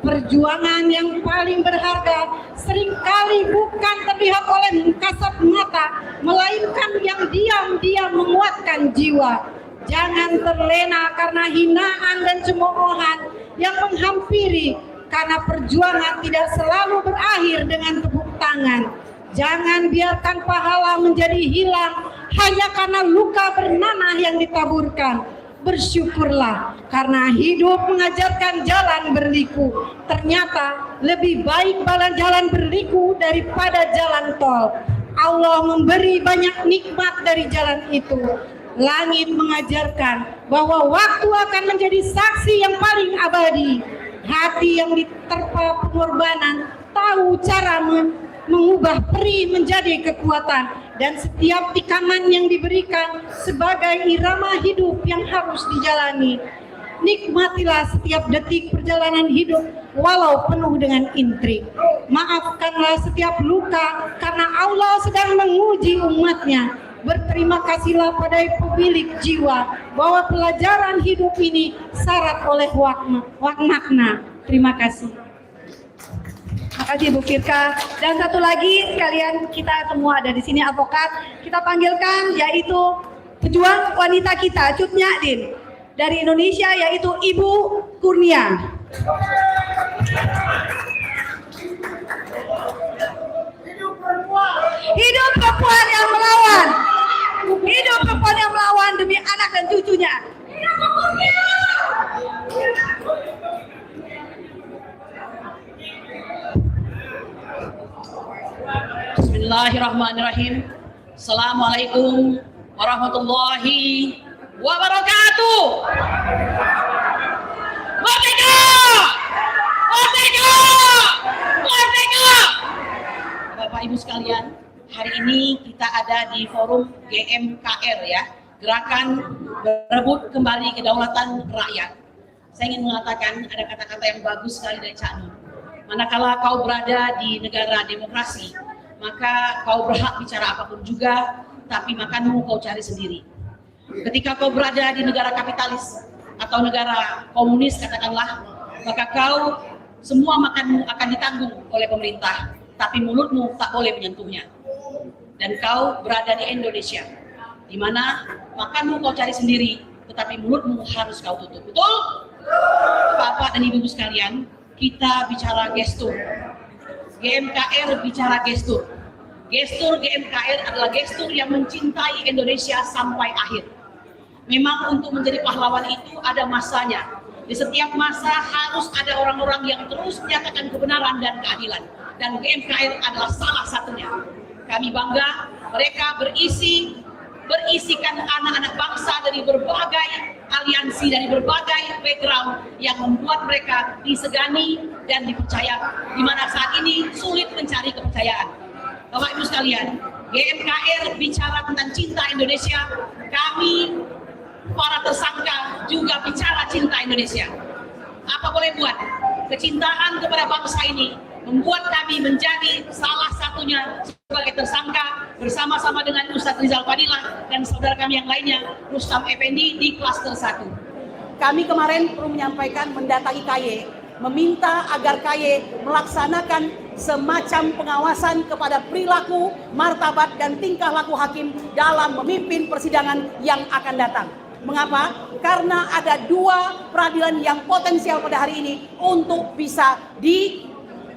Perjuangan yang paling berharga seringkali bukan terlihat oleh kasat mata, melainkan yang diam-diam menguatkan jiwa. Jangan terlena karena hinaan dan cemoohan yang menghampiri, karena perjuangan tidak selalu berakhir dengan tepuk tangan. Jangan biarkan pahala menjadi hilang hanya karena luka bernanah yang ditaburkan. Bersyukurlah karena hidup mengajarkan jalan berliku. Ternyata lebih baik jalan berliku daripada jalan tol. Allah memberi banyak nikmat dari jalan itu. Langit mengajarkan bahwa waktu akan menjadi saksi yang paling abadi. Hati yang diterpa pengorbanan tahu cara mengubah perih menjadi kekuatan, dan setiap tikaman yang diberikan sebagai irama hidup yang harus dijalani. Nikmatilah setiap detik perjalanan hidup walau penuh dengan intrik. Maafkanlah setiap luka karena Allah sedang menguji umatnya. Berterima kasihlah pada pemilik jiwa bahwa pelajaran hidup ini syarat oleh makna. Terima kasih. Terima kasih Bu Firka. Dan satu lagi, sekalian kita semua ada di sini advokat. Kita panggilkan yaitu pejuang wanita kita, Cut Nyadin dari Indonesia, yaitu Ibu Kurnia. Hidup perempuan yang melawan. Hidup perempuan yang melawan demi anak dan cucunya. Hidup Kurnia. Bismillahirrahmanirrahim. Assalamualaikum warahmatullahi wabarakatuh. Merdeka! Merdeka! Merdeka! Bapak Ibu sekalian, hari ini kita ada di forum GMKR ya, Gerakan Berebut Kembali Kedaulatan Rakyat. Saya ingin mengatakan ada kata-kata yang bagus sekali dari Cak Nun. Manakala kau berada di negara demokrasi, maka kau berhak bicara apapun juga, tapi makanmu kau cari sendiri. Ketika kau berada di negara kapitalis atau negara komunis katakanlah, maka kau semua makanmu akan ditanggung oleh pemerintah, tapi mulutmu tak boleh menyentuhnya. Dan kau berada di Indonesia, di mana makanmu kau cari sendiri, tetapi mulutmu harus kau tutup. Betul? Bapak dan Ibu sekalian, kita bicara gestur. GMKR bicara gestur. Gestur GMKR adalah gestur yang mencintai Indonesia sampai akhir. Memang untuk menjadi pahlawan itu ada masanya. Di setiap masa harus ada orang-orang yang terus menyatakan kebenaran dan keadilan. Dan GMKR adalah salah satunya. Kami bangga mereka berisikan anak-anak bangsa dari berbagai aliansi, dari berbagai background yang membuat mereka disegani dan dipercaya, di mana saat ini sulit mencari kepercayaan. Bapak Ibu sekalian, GMKR bicara tentang cinta Indonesia, kami para tersangka juga bicara cinta Indonesia. Apa boleh buat, kecintaan kepada bangsa ini membuat kami menjadi salah satunya sebagai tersangka bersama-sama dengan Ustadz Rizal Fadilah dan saudara kami yang lainnya, Rustam Effendi di klaster 1. Kami kemarin perlu menyampaikan mendatangi KY, meminta agar KY melaksanakan semacam pengawasan kepada perilaku, martabat, dan tingkah laku hakim dalam memimpin persidangan yang akan datang. Mengapa? Karena ada 2 peradilan yang potensial pada hari ini untuk bisa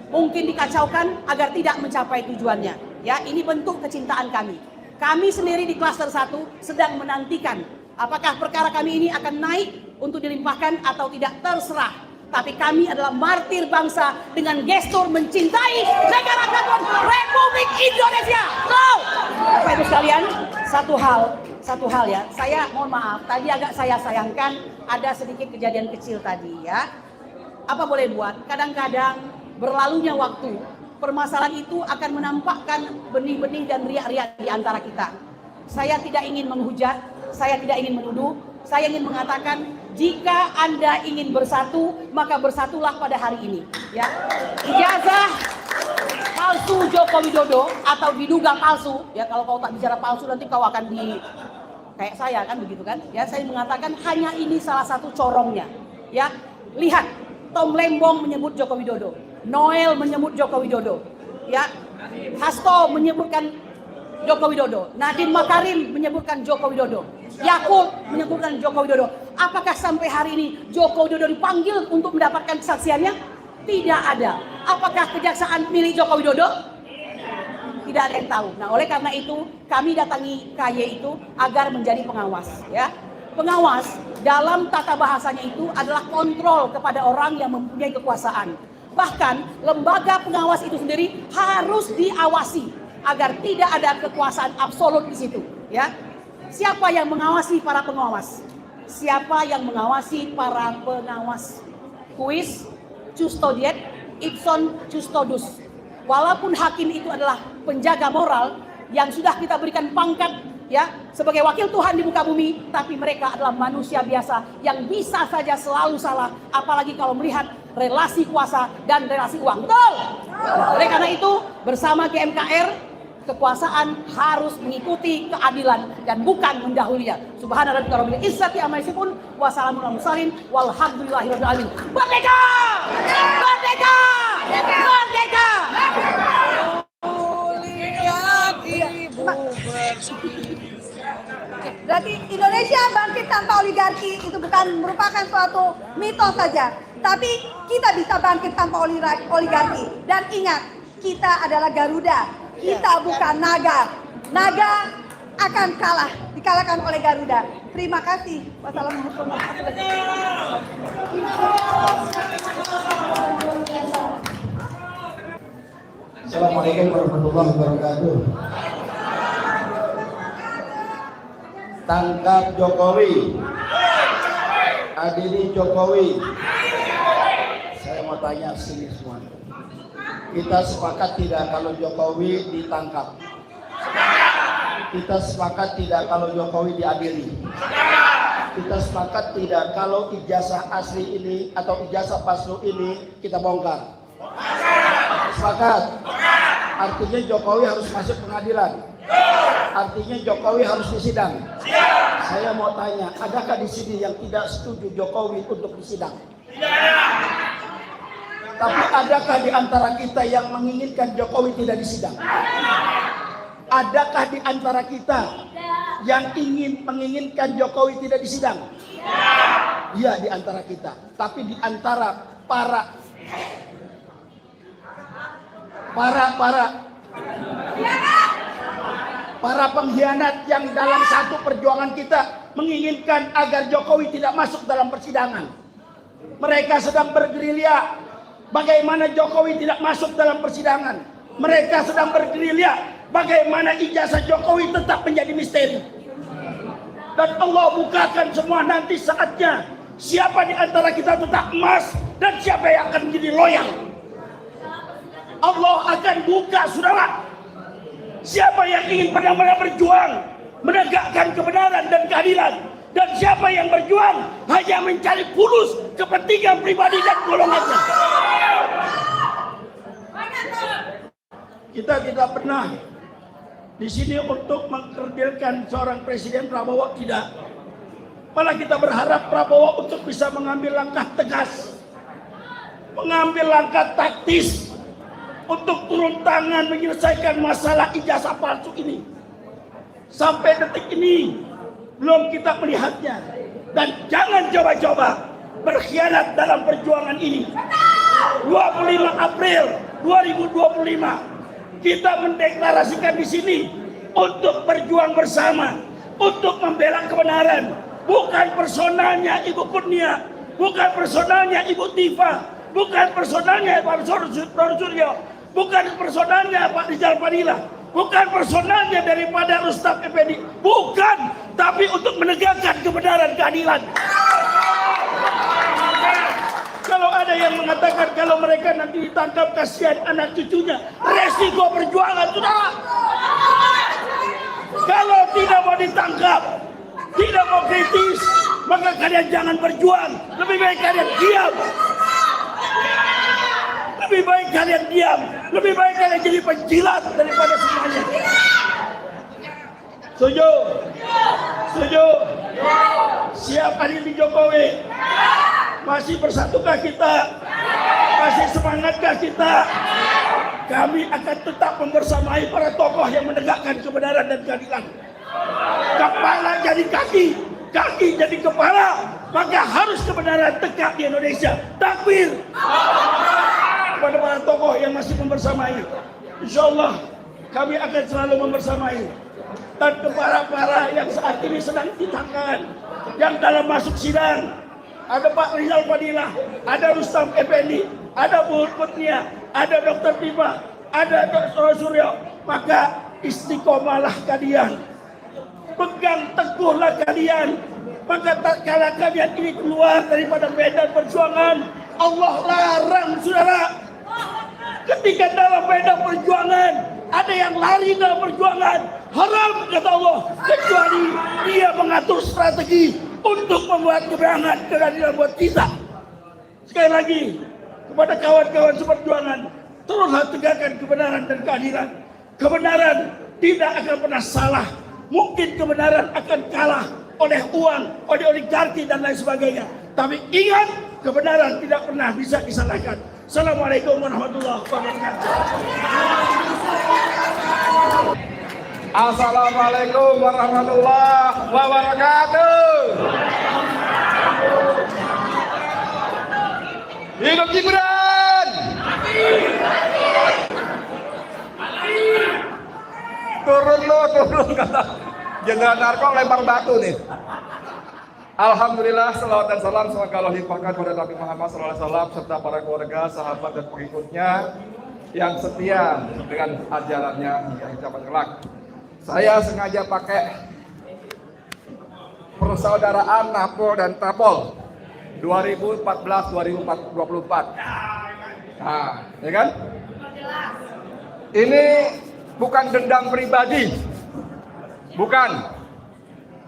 mungkin dikacaukan agar tidak mencapai tujuannya. Ya, ini bentuk kecintaan kami. Kami sendiri di klaster 1 sedang menantikan apakah perkara kami ini akan naik untuk dilimpahkan atau tidak, terserah. Tapi kami adalah martir bangsa dengan gestur mencintai negara kesatuan Republik Indonesia. Bapak Ibu sekalian, satu hal ya, saya mohon maaf, tadi agak saya sayangkan ada sedikit kejadian kecil tadi ya. Apa boleh buat, kadang-kadang berlalunya waktu, permasalahan itu akan menampakkan benih-benih dan riak-riak di antara kita. Saya tidak ingin menghujat, saya tidak ingin menuduh, saya ingin mengatakan jika Anda ingin bersatu, maka bersatulah pada hari ini. Ya, ijazah palsu Joko Widodo atau diduga palsu, ya kalau kau tak bicara palsu nanti kau akan kayak saya kan begitu kan? Ya, saya mengatakan hanya ini salah satu corongnya. Ya, lihat Tom Lembong menyebut Joko Widodo, Noel menyebut Joko Widodo, ya, Hasto menyebutkan Joko Widodo, Nadiem Makarim menyebutkan Joko Widodo, Yakut menyebutkan Joko Widodo. Apakah sampai hari ini Joko Widodo dipanggil untuk mendapatkan kesaksiannya? Tidak ada. Apakah kejaksaan milik Joko Widodo? Tidak ada yang tahu. Nah, oleh karena itu kami datangi KY itu agar menjadi pengawas, ya. Pengawas dalam tata bahasanya itu adalah kontrol kepada orang yang mempunyai kekuasaan. Bahkan lembaga pengawas itu sendiri harus diawasi agar tidak ada kekuasaan absolut di situ, ya. Siapa yang mengawasi para pengawas? Siapa yang mengawasi para pengawas? Quis custodiet ipson custodus. Walaupun hakim itu adalah penjaga moral yang sudah kita berikan pangkat ya sebagai wakil Tuhan di muka bumi, tapi mereka adalah manusia biasa yang bisa saja selalu salah, apalagi kalau melihat relasi kuasa dan relasi uang. Betul. Oleh karena itu bersama GMKR kekuasaan harus mengikuti keadilan dan bukan mendahulunya. Subhana rabbika rabbil izzati amma yasifun wa salamun alal mursalin walhamdulillahirabbil alamin. Merdeka! Merdeka! Merdeka! Berarti Indonesia bangkit tanpa oligarki itu bukan merupakan suatu mitos saja, tapi kita bisa bangkit tanpa oligarki. Dan ingat, kita adalah Garuda, kita bukan naga. Naga akan kalah, dikalahkan oleh Garuda. Terima kasih. Wassalamualaikum warahmatullahi wabarakatuh. Assalamualaikum warahmatullahi wabarakatuh. Tangkap Jokowi, adili Jokowi. Saya mau tanya sini semua. Kita sepakat tidak kalau Jokowi ditangkap? Kita sepakat tidak kalau Jokowi diadili? Kita sepakat tidak kalau ijazah asli ini atau ijazah palsu ini kita bongkar? Sepakat. Artinya Jokowi harus masuk pengadilan. Artinya Jokowi harus disidang. Saya mau tanya, adakah di sini yang tidak setuju Jokowi untuk disidang? Tapi adakah di antara kita yang menginginkan Jokowi tidak disidang? Adakah di antara kita yang menginginkan Jokowi tidak disidang? Iya, di antara kita. Tapi di antara para pengkhianat yang dalam satu perjuangan kita menginginkan agar Jokowi tidak masuk dalam persidangan. Mereka sedang bergerilya bagaimana Jokowi tidak masuk dalam persidangan. Mereka sedang bergerilya bagaimana ijazah Jokowi tetap menjadi misteri. Dan Allah bukakan semua nanti saatnya. Siapa di antara kita tetap emas dan siapa yang akan menjadi loyal. Allah akan buka, saudara. Siapa yang ingin benar-benar berjuang menegakkan kebenaran dan keadilan, dan siapa yang berjuang hanya mencari fulus kepentingan pribadi dan golongannya. Kita tidak pernah di sini untuk mengkerdilkan seorang Presiden Prabowo, tidak. Malah kita berharap Prabowo untuk bisa mengambil langkah tegas, mengambil langkah taktis untuk turun tangan menyelesaikan masalah ijazah palsu ini. Sampai detik ini belum kita melihatnya, dan jangan coba-coba berkhianat dalam perjuangan ini. 25 April 2025 kita mendeklarasikan di sini untuk berjuang bersama, untuk membela kebenaran, bukan personalnya Ibu Kurnia, bukan personalnya Ibu Tifa, bukan personalnya Pak Suryo, bukan personalnya Pak Rizal Fadila, bukan personalnya daripada Rustam Effendi, bukan, tapi untuk menegakkan kebenaran, keadilan. Kalau ada yang mengatakan kalau mereka nanti ditangkap kasihan anak cucunya, resiko perjuangan, saudara. Kalau tidak mau ditangkap, tidak mau kritis, maka kalian jangan berjuang. Lebih baik kalian diam. Lebih baik kalian diam. Lebih baik kalian jadi penjilat daripada semuanya. Setuju? Setuju? Siap hari ini Jokowi? Masih bersatukah kita? Masih semangatkah kita? Kami akan tetap membersamai para tokoh yang menegakkan kebenaran dan keadilan. Kepala jadi kaki, kaki jadi kepala, maka harus kebenaran tegak di Indonesia. Takbir kepada para tokoh yang masih membersamai. Insya Allah kami akan selalu membersamai. Dan kepada para yang saat ini sedang ditangkap, yang dalam masuk sidang, ada Pak Rizal Fadila, ada Rustam Effendi, ada Bu Kurnia, ada Dr. Tifa, ada Dr. Suryo, maka istiqomahlah kalian, pegang teguhlah kalian, maka tak kala kalian ini keluar daripada medan perjuangan, Allah larang, saudara. Ketika dalam medan perjuangan ada yang lari dalam perjuangan, haram kata Allah, kecuali dia mengatur strategi untuk membuat kebenaran keadilan buat kita. Sekali lagi kepada kawan-kawan seperjuangan, teruslah tegakkan kebenaran dan keadilan. Kebenaran tidak akan pernah salah. Mungkin kebenaran akan kalah oleh uang, oleh oligarki dan lain sebagainya. Tapi ingat, kebenaran tidak pernah bisa disalahkan. Assalamualaikum warahmatullahi wabarakatuh. Assalamualaikum warahmatullahi wabarakatuh. Hidup Gibran. Turun lo, turun kata Jenderal Narko lempar batu nih. Alhamdulillah, salawat dan salam semoga Allah limpahkan kepada Nabi Muhammad SAW serta para keluarga, sahabat dan pengikutnya yang setia dengan ajarannya hingga zaman kelak. Saya sengaja pakai persaudaraan Napol dan Tapol 2014-2024. Nah, ya kan? Ini bukan dendam pribadi, bukan.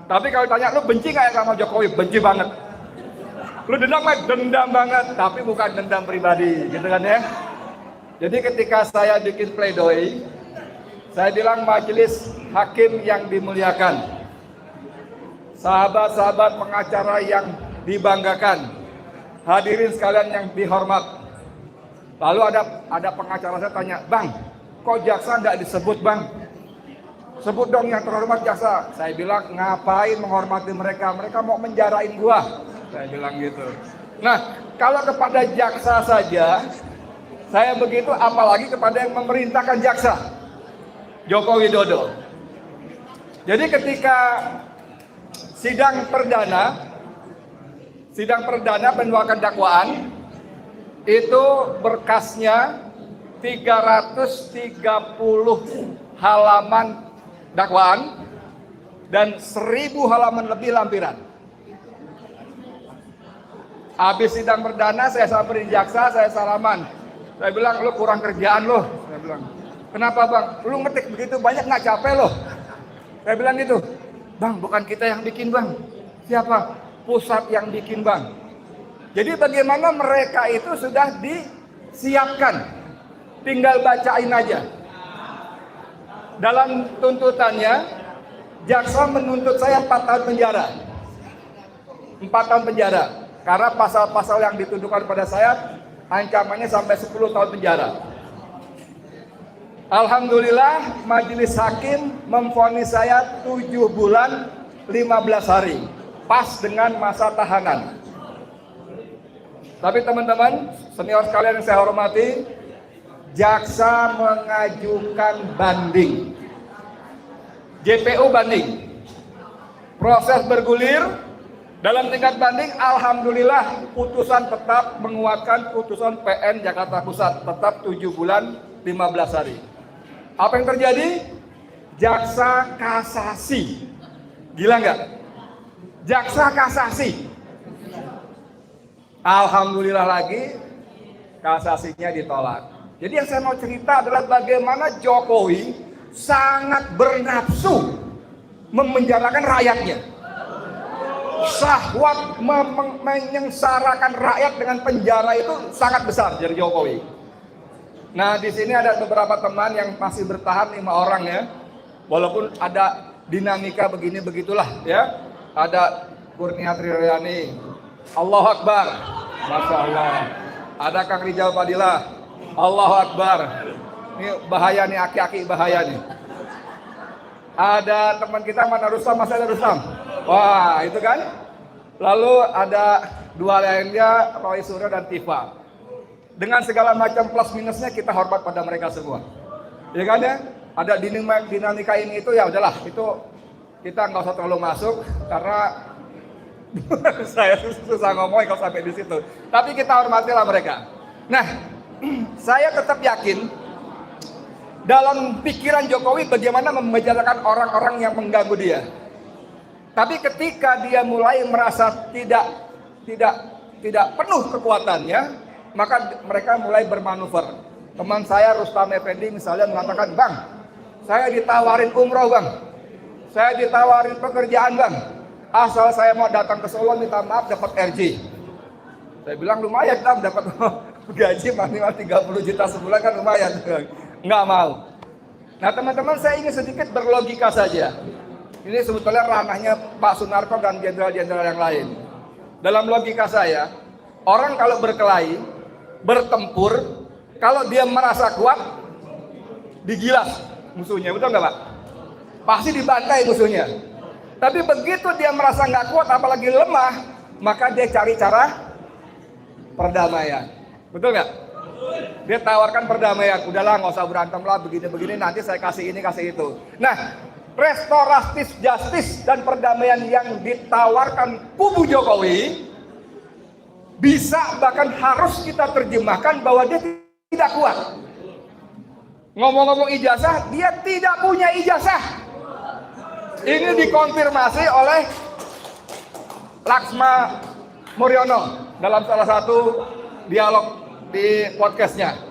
Tapi kalau tanya, lu benci nggak ya sama Jokowi? Benci banget. Lu dendam nggak? Dendam banget. Tapi bukan dendam pribadi, gitu kan ya? Jadi ketika saya bikin pledoi, saya bilang majelis hakim yang dimuliakan, sahabat-sahabat pengacara yang dibanggakan, hadirin sekalian yang dihormat. Lalu ada pengacara saya tanya, bang, kok jaksa nggak disebut bang? Sebut dong yang terhormat jaksa. Saya bilang, ngapain menghormati mereka? Mereka mau menjarain gua. Saya bilang gitu. Nah, kalau kepada jaksa saja saya begitu, apalagi kepada yang memerintahkan jaksa, Joko Widodo. Jadi ketika sidang perdana penduakan dakwaan itu berkasnya 330 halaman dakwaan dan 1000 halaman lebih lampiran. Habis sidang perdana saya samperin jaksa, saya salaman. Saya bilang, lu kurang kerjaan lo. Saya bilang, kenapa bang? Lu ngetik begitu banyak nggak capek lo? Saya bilang gitu, bang bukan kita yang bikin bang. Siapa? Pusat yang bikin bang. Jadi bagaimana mereka itu sudah disiapkan, tinggal bacain aja. dalam tuntutannya, jaksa menuntut saya 4 tahun penjara. 4 tahun penjara. Karena pasal-pasal yang dituduhkan pada saya, ancamannya sampai 10 tahun penjara. Alhamdulillah, majelis hakim memvonis saya 7 bulan 15 hari. Pas dengan masa tahanan. Tapi teman-teman, senior sekalian yang saya hormati, jaksa mengajukan banding. JPU banding. Proses bergulir. Dalam tingkat banding, alhamdulillah putusan tetap menguatkan putusan PN Jakarta Pusat. Tetap 7 bulan 15 hari. Apa yang terjadi? Jaksa kasasi. Gila nggak? Jaksa kasasi. Alhamdulillah lagi kasasinya ditolak. Jadi yang saya mau cerita adalah bagaimana Jokowi sangat bernafsu memenjarakan rakyatnya. Syahwat menyengsarakan rakyat dengan penjara itu sangat besar dari Jokowi. Nah, di sini ada beberapa teman yang masih bertahan 5 orang ya. Walaupun ada dinamika begini begitulah ya. Ada Kurnia Triryani, Allahu Akbar, Masya Allah. Ada Kang Rijal Fadilah, Allahu Akbar. Ini bahaya nih, aki-aki bahaya nih. Ada teman kita mana Rustam, Mas ada Rustam. Wah, itu kan. Lalu ada 2 lainnya, Roy Suryo dan Tifa. Dengan segala macam plus minusnya kita hormat pada mereka semua. Ya kan ya? Ada dinamika ini itu ya udahlah, itu kita nggak usah terlalu masuk karena saya susah ngomong kalau sampai di situ. Tapi kita hormatilah mereka. Nah, saya tetap yakin dalam pikiran Jokowi bagaimana memenjarakan orang-orang yang mengganggu dia. Tapi ketika dia mulai merasa tidak penuh kekuatannya, maka mereka mulai bermanuver. Teman saya Rustam Effendi misalnya mengatakan, "Bang, saya ditawarin umroh, Bang. Saya ditawarin pekerjaan, Bang. Asal saya mau datang ke Solo minta maaf dapat RJ." Saya bilang lumayan, Bang, dapat gaji minimal 30 juta sebulan kan lumayan. Nggak mau. Nah, teman-teman, saya ingin sedikit berlogika saja. Ini sebetulnya ranahnya Pak Sunarko dan jenderal-jenderal yang lain. Dalam logika saya, orang kalau berkelahi, bertempur, kalau dia merasa kuat, digilas musuhnya, betul nggak Pak? Pasti dibantai musuhnya. Tapi begitu dia merasa nggak kuat, apalagi lemah, maka dia cari cara perdamaian. Betul nggak? Dia tawarkan perdamaian, udahlah nggak usah berantem lah, begini-begini, nanti saya kasih ini, kasih itu. Nah, restoratif justice dan perdamaian yang ditawarkan kubu Jokowi bisa bahkan harus kita terjemahkan bahwa dia tidak kuat. Ngomong-ngomong ijazah, dia tidak punya ijazah. Ini dikonfirmasi oleh Laksma Muryono dalam salah satu dialog di podcastnya.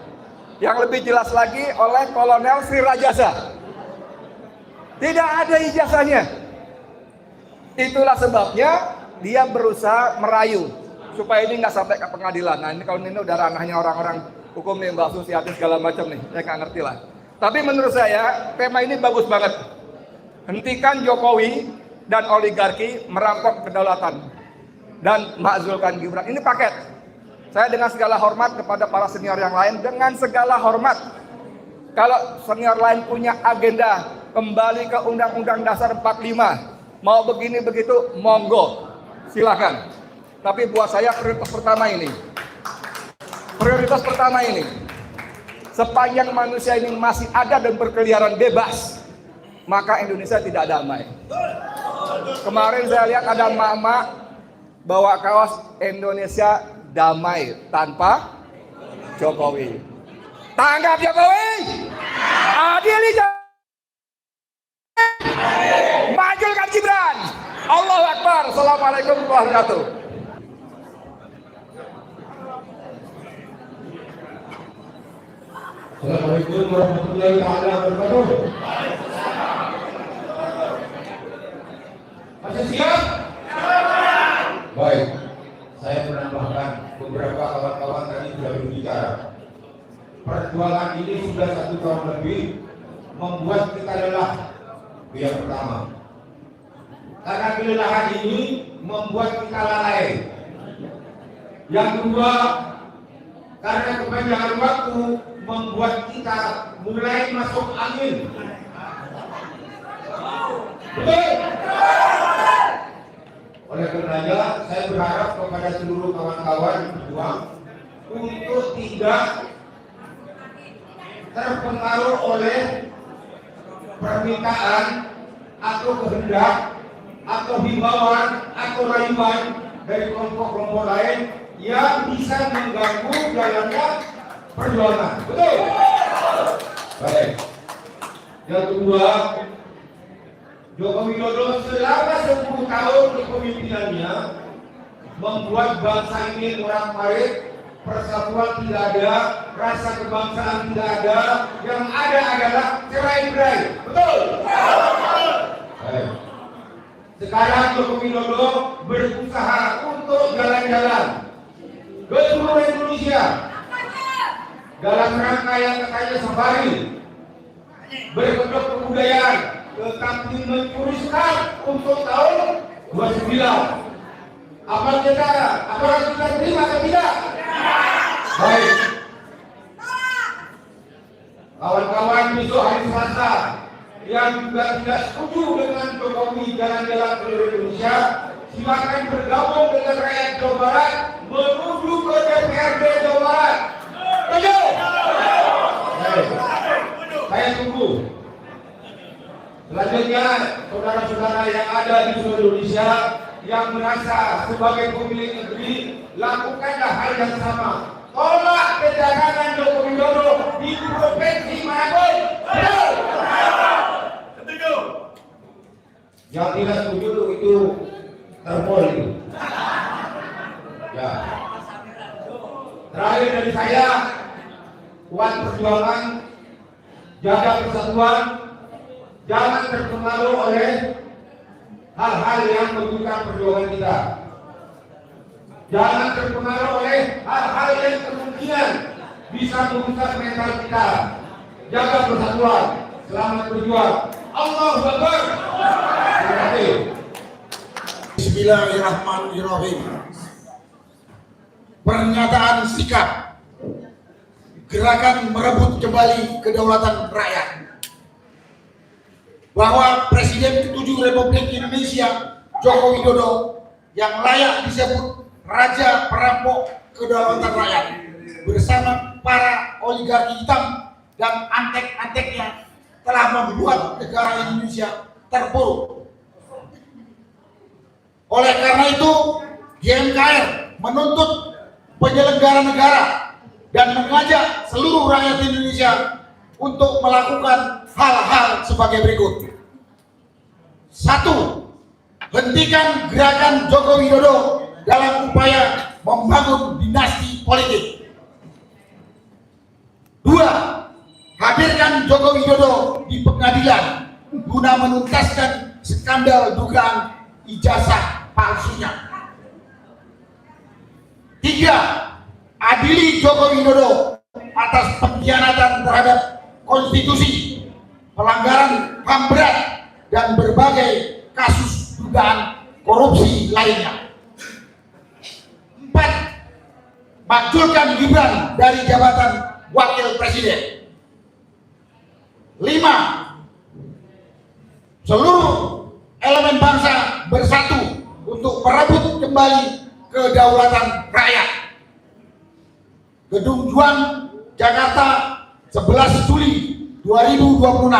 Yang lebih jelas lagi oleh Kolonel Sri Rajasa. Tidak ada ijazahnya. Itulah sebabnya dia berusaha merayu supaya ini nggak sampai ke pengadilan. Nah, ini kalau ini udah ranahnya orang-orang hukum nih, Mbak Susiati segala macam nih, saya nggak ngerti lah. Tapi menurut saya tema ini bagus banget. Hentikan Jokowi dan oligarki merampok kedaulatan dan makzulkan Gibran. Ini paket. Saya dengan segala hormat kepada para senior yang lain, dengan segala hormat. Kalau senior lain punya agenda kembali ke Undang-Undang Dasar 45, mau begini begitu, monggo, silakan. Tapi buat saya prioritas pertama ini, sepanjang manusia ini masih ada dan berkeliaran bebas, maka Indonesia tidak damai. Kemarin saya lihat ada emak-emak bawa kaos Indonesia damai tanpa Jokowi. Tanggap Jokowi, adili Jokowi, majulkan Gibran. Allahu Akbar. Assalamualaikum warahmatullahi wabarakatuh. Assalamualaikum warahmatullahi wabarakatuh. Masih siap? Baik, saya menambahkan beberapa kawan-kawan tadi sudah berbicara. Perjuangan ini sudah 1 tahun lebih membuat kita lelah. Itu yang pertama. Karena kelelahan ini membuat kita lalai. Yang kedua, karena kepanjangan waktu membuat kita mulai masuk angin. Betul? Oleh karenanya, saya berharap kepada seluruh kawan-kawan berjuang untuk tidak terpengaruh oleh permintaan atau kehendak atau himbauan atau rayuan dari kelompok-kelompok lain yang bisa mengganggu jalannya perjuangan. Betul? Baik. Yang kedua, Joko Widodo selama 10 tahun kepemimpinannya membuat bangsa ini morak-marik, persatuan tidak ada, rasa kebangsaan tidak ada, yang ada adalah cerai-berai. Betul? Baik. Sekarang Joko Widodo berusaha untuk jalan-jalan ke seluruh Indonesia dalam rangka yang katanya safari, berkedok kebudayaan, tetapi mencuri untuk tahun 29. Apakah kita terima atau tidak? Baik. Kawan-kawan besok hari Selasa yang juga tidak setuju dengan Jokowi jalan-jalan ke Indonesia, silakan bergabung dengan rakyat Jawa Barat menuju ke DPRD Jawa Barat. Setuju? Baik. Saya tunggu. Selanjutnya, saudara-saudara yang ada di seluruh Indonesia yang merasa sebagai pemilik negeri, lakukanlah hal yang sama. Tolak kedatangan Joko Widodo di provinsi manapun. Betul? Setuju. Yang tidak setuju itu terpoli. Ya. Terakhir dari saya, kuat perjuangan, jaga persatuan, jangan terpengaruh oleh hal-hal yang merugikan perjuangan kita. Jangan terpengaruh oleh hal-hal yang kemungkinan bisa merusak mental kita. Jaga persatuan. Selamat berjuang. Allahu Akbar. Terima kasih. Bismillahirrahmanirrahim. Pernyataan sikap gerakan merebut kembali kedaulatan rakyat, bahwa Presiden ke-7 Republik Indonesia Joko Widodo yang layak disebut Raja Perampok Kedaulatan Rakyat bersama para oligarki hitam dan antek-anteknya telah membuat negara Indonesia terpuruk. Oleh karena itu, GMKR menuntut penyelenggara negara dan mengajak seluruh rakyat Indonesia untuk melakukan hal-hal sebagai berikut. 1. Hentikan gerakan Joko Widodo dalam upaya membangun dinasti politik. 2. Hadirkan Joko Widodo di pengadilan guna menuntaskan skandal dugaan ijazah palsunya. 3. Adili Joko Widodo atas pengkhianatan terhadap konstitusi, pelanggaran HAM berat, dan berbagai kasus dugaan korupsi lainnya. 4. Majulkan Gibran dari jabatan wakil presiden. 5. Seluruh elemen bangsa bersatu untuk merebut kembali kedaulatan rakyat. Gedung Juang, Jakarta, 11 Juli 2026.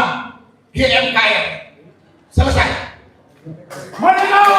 GMKR. Selesai. Merdeka!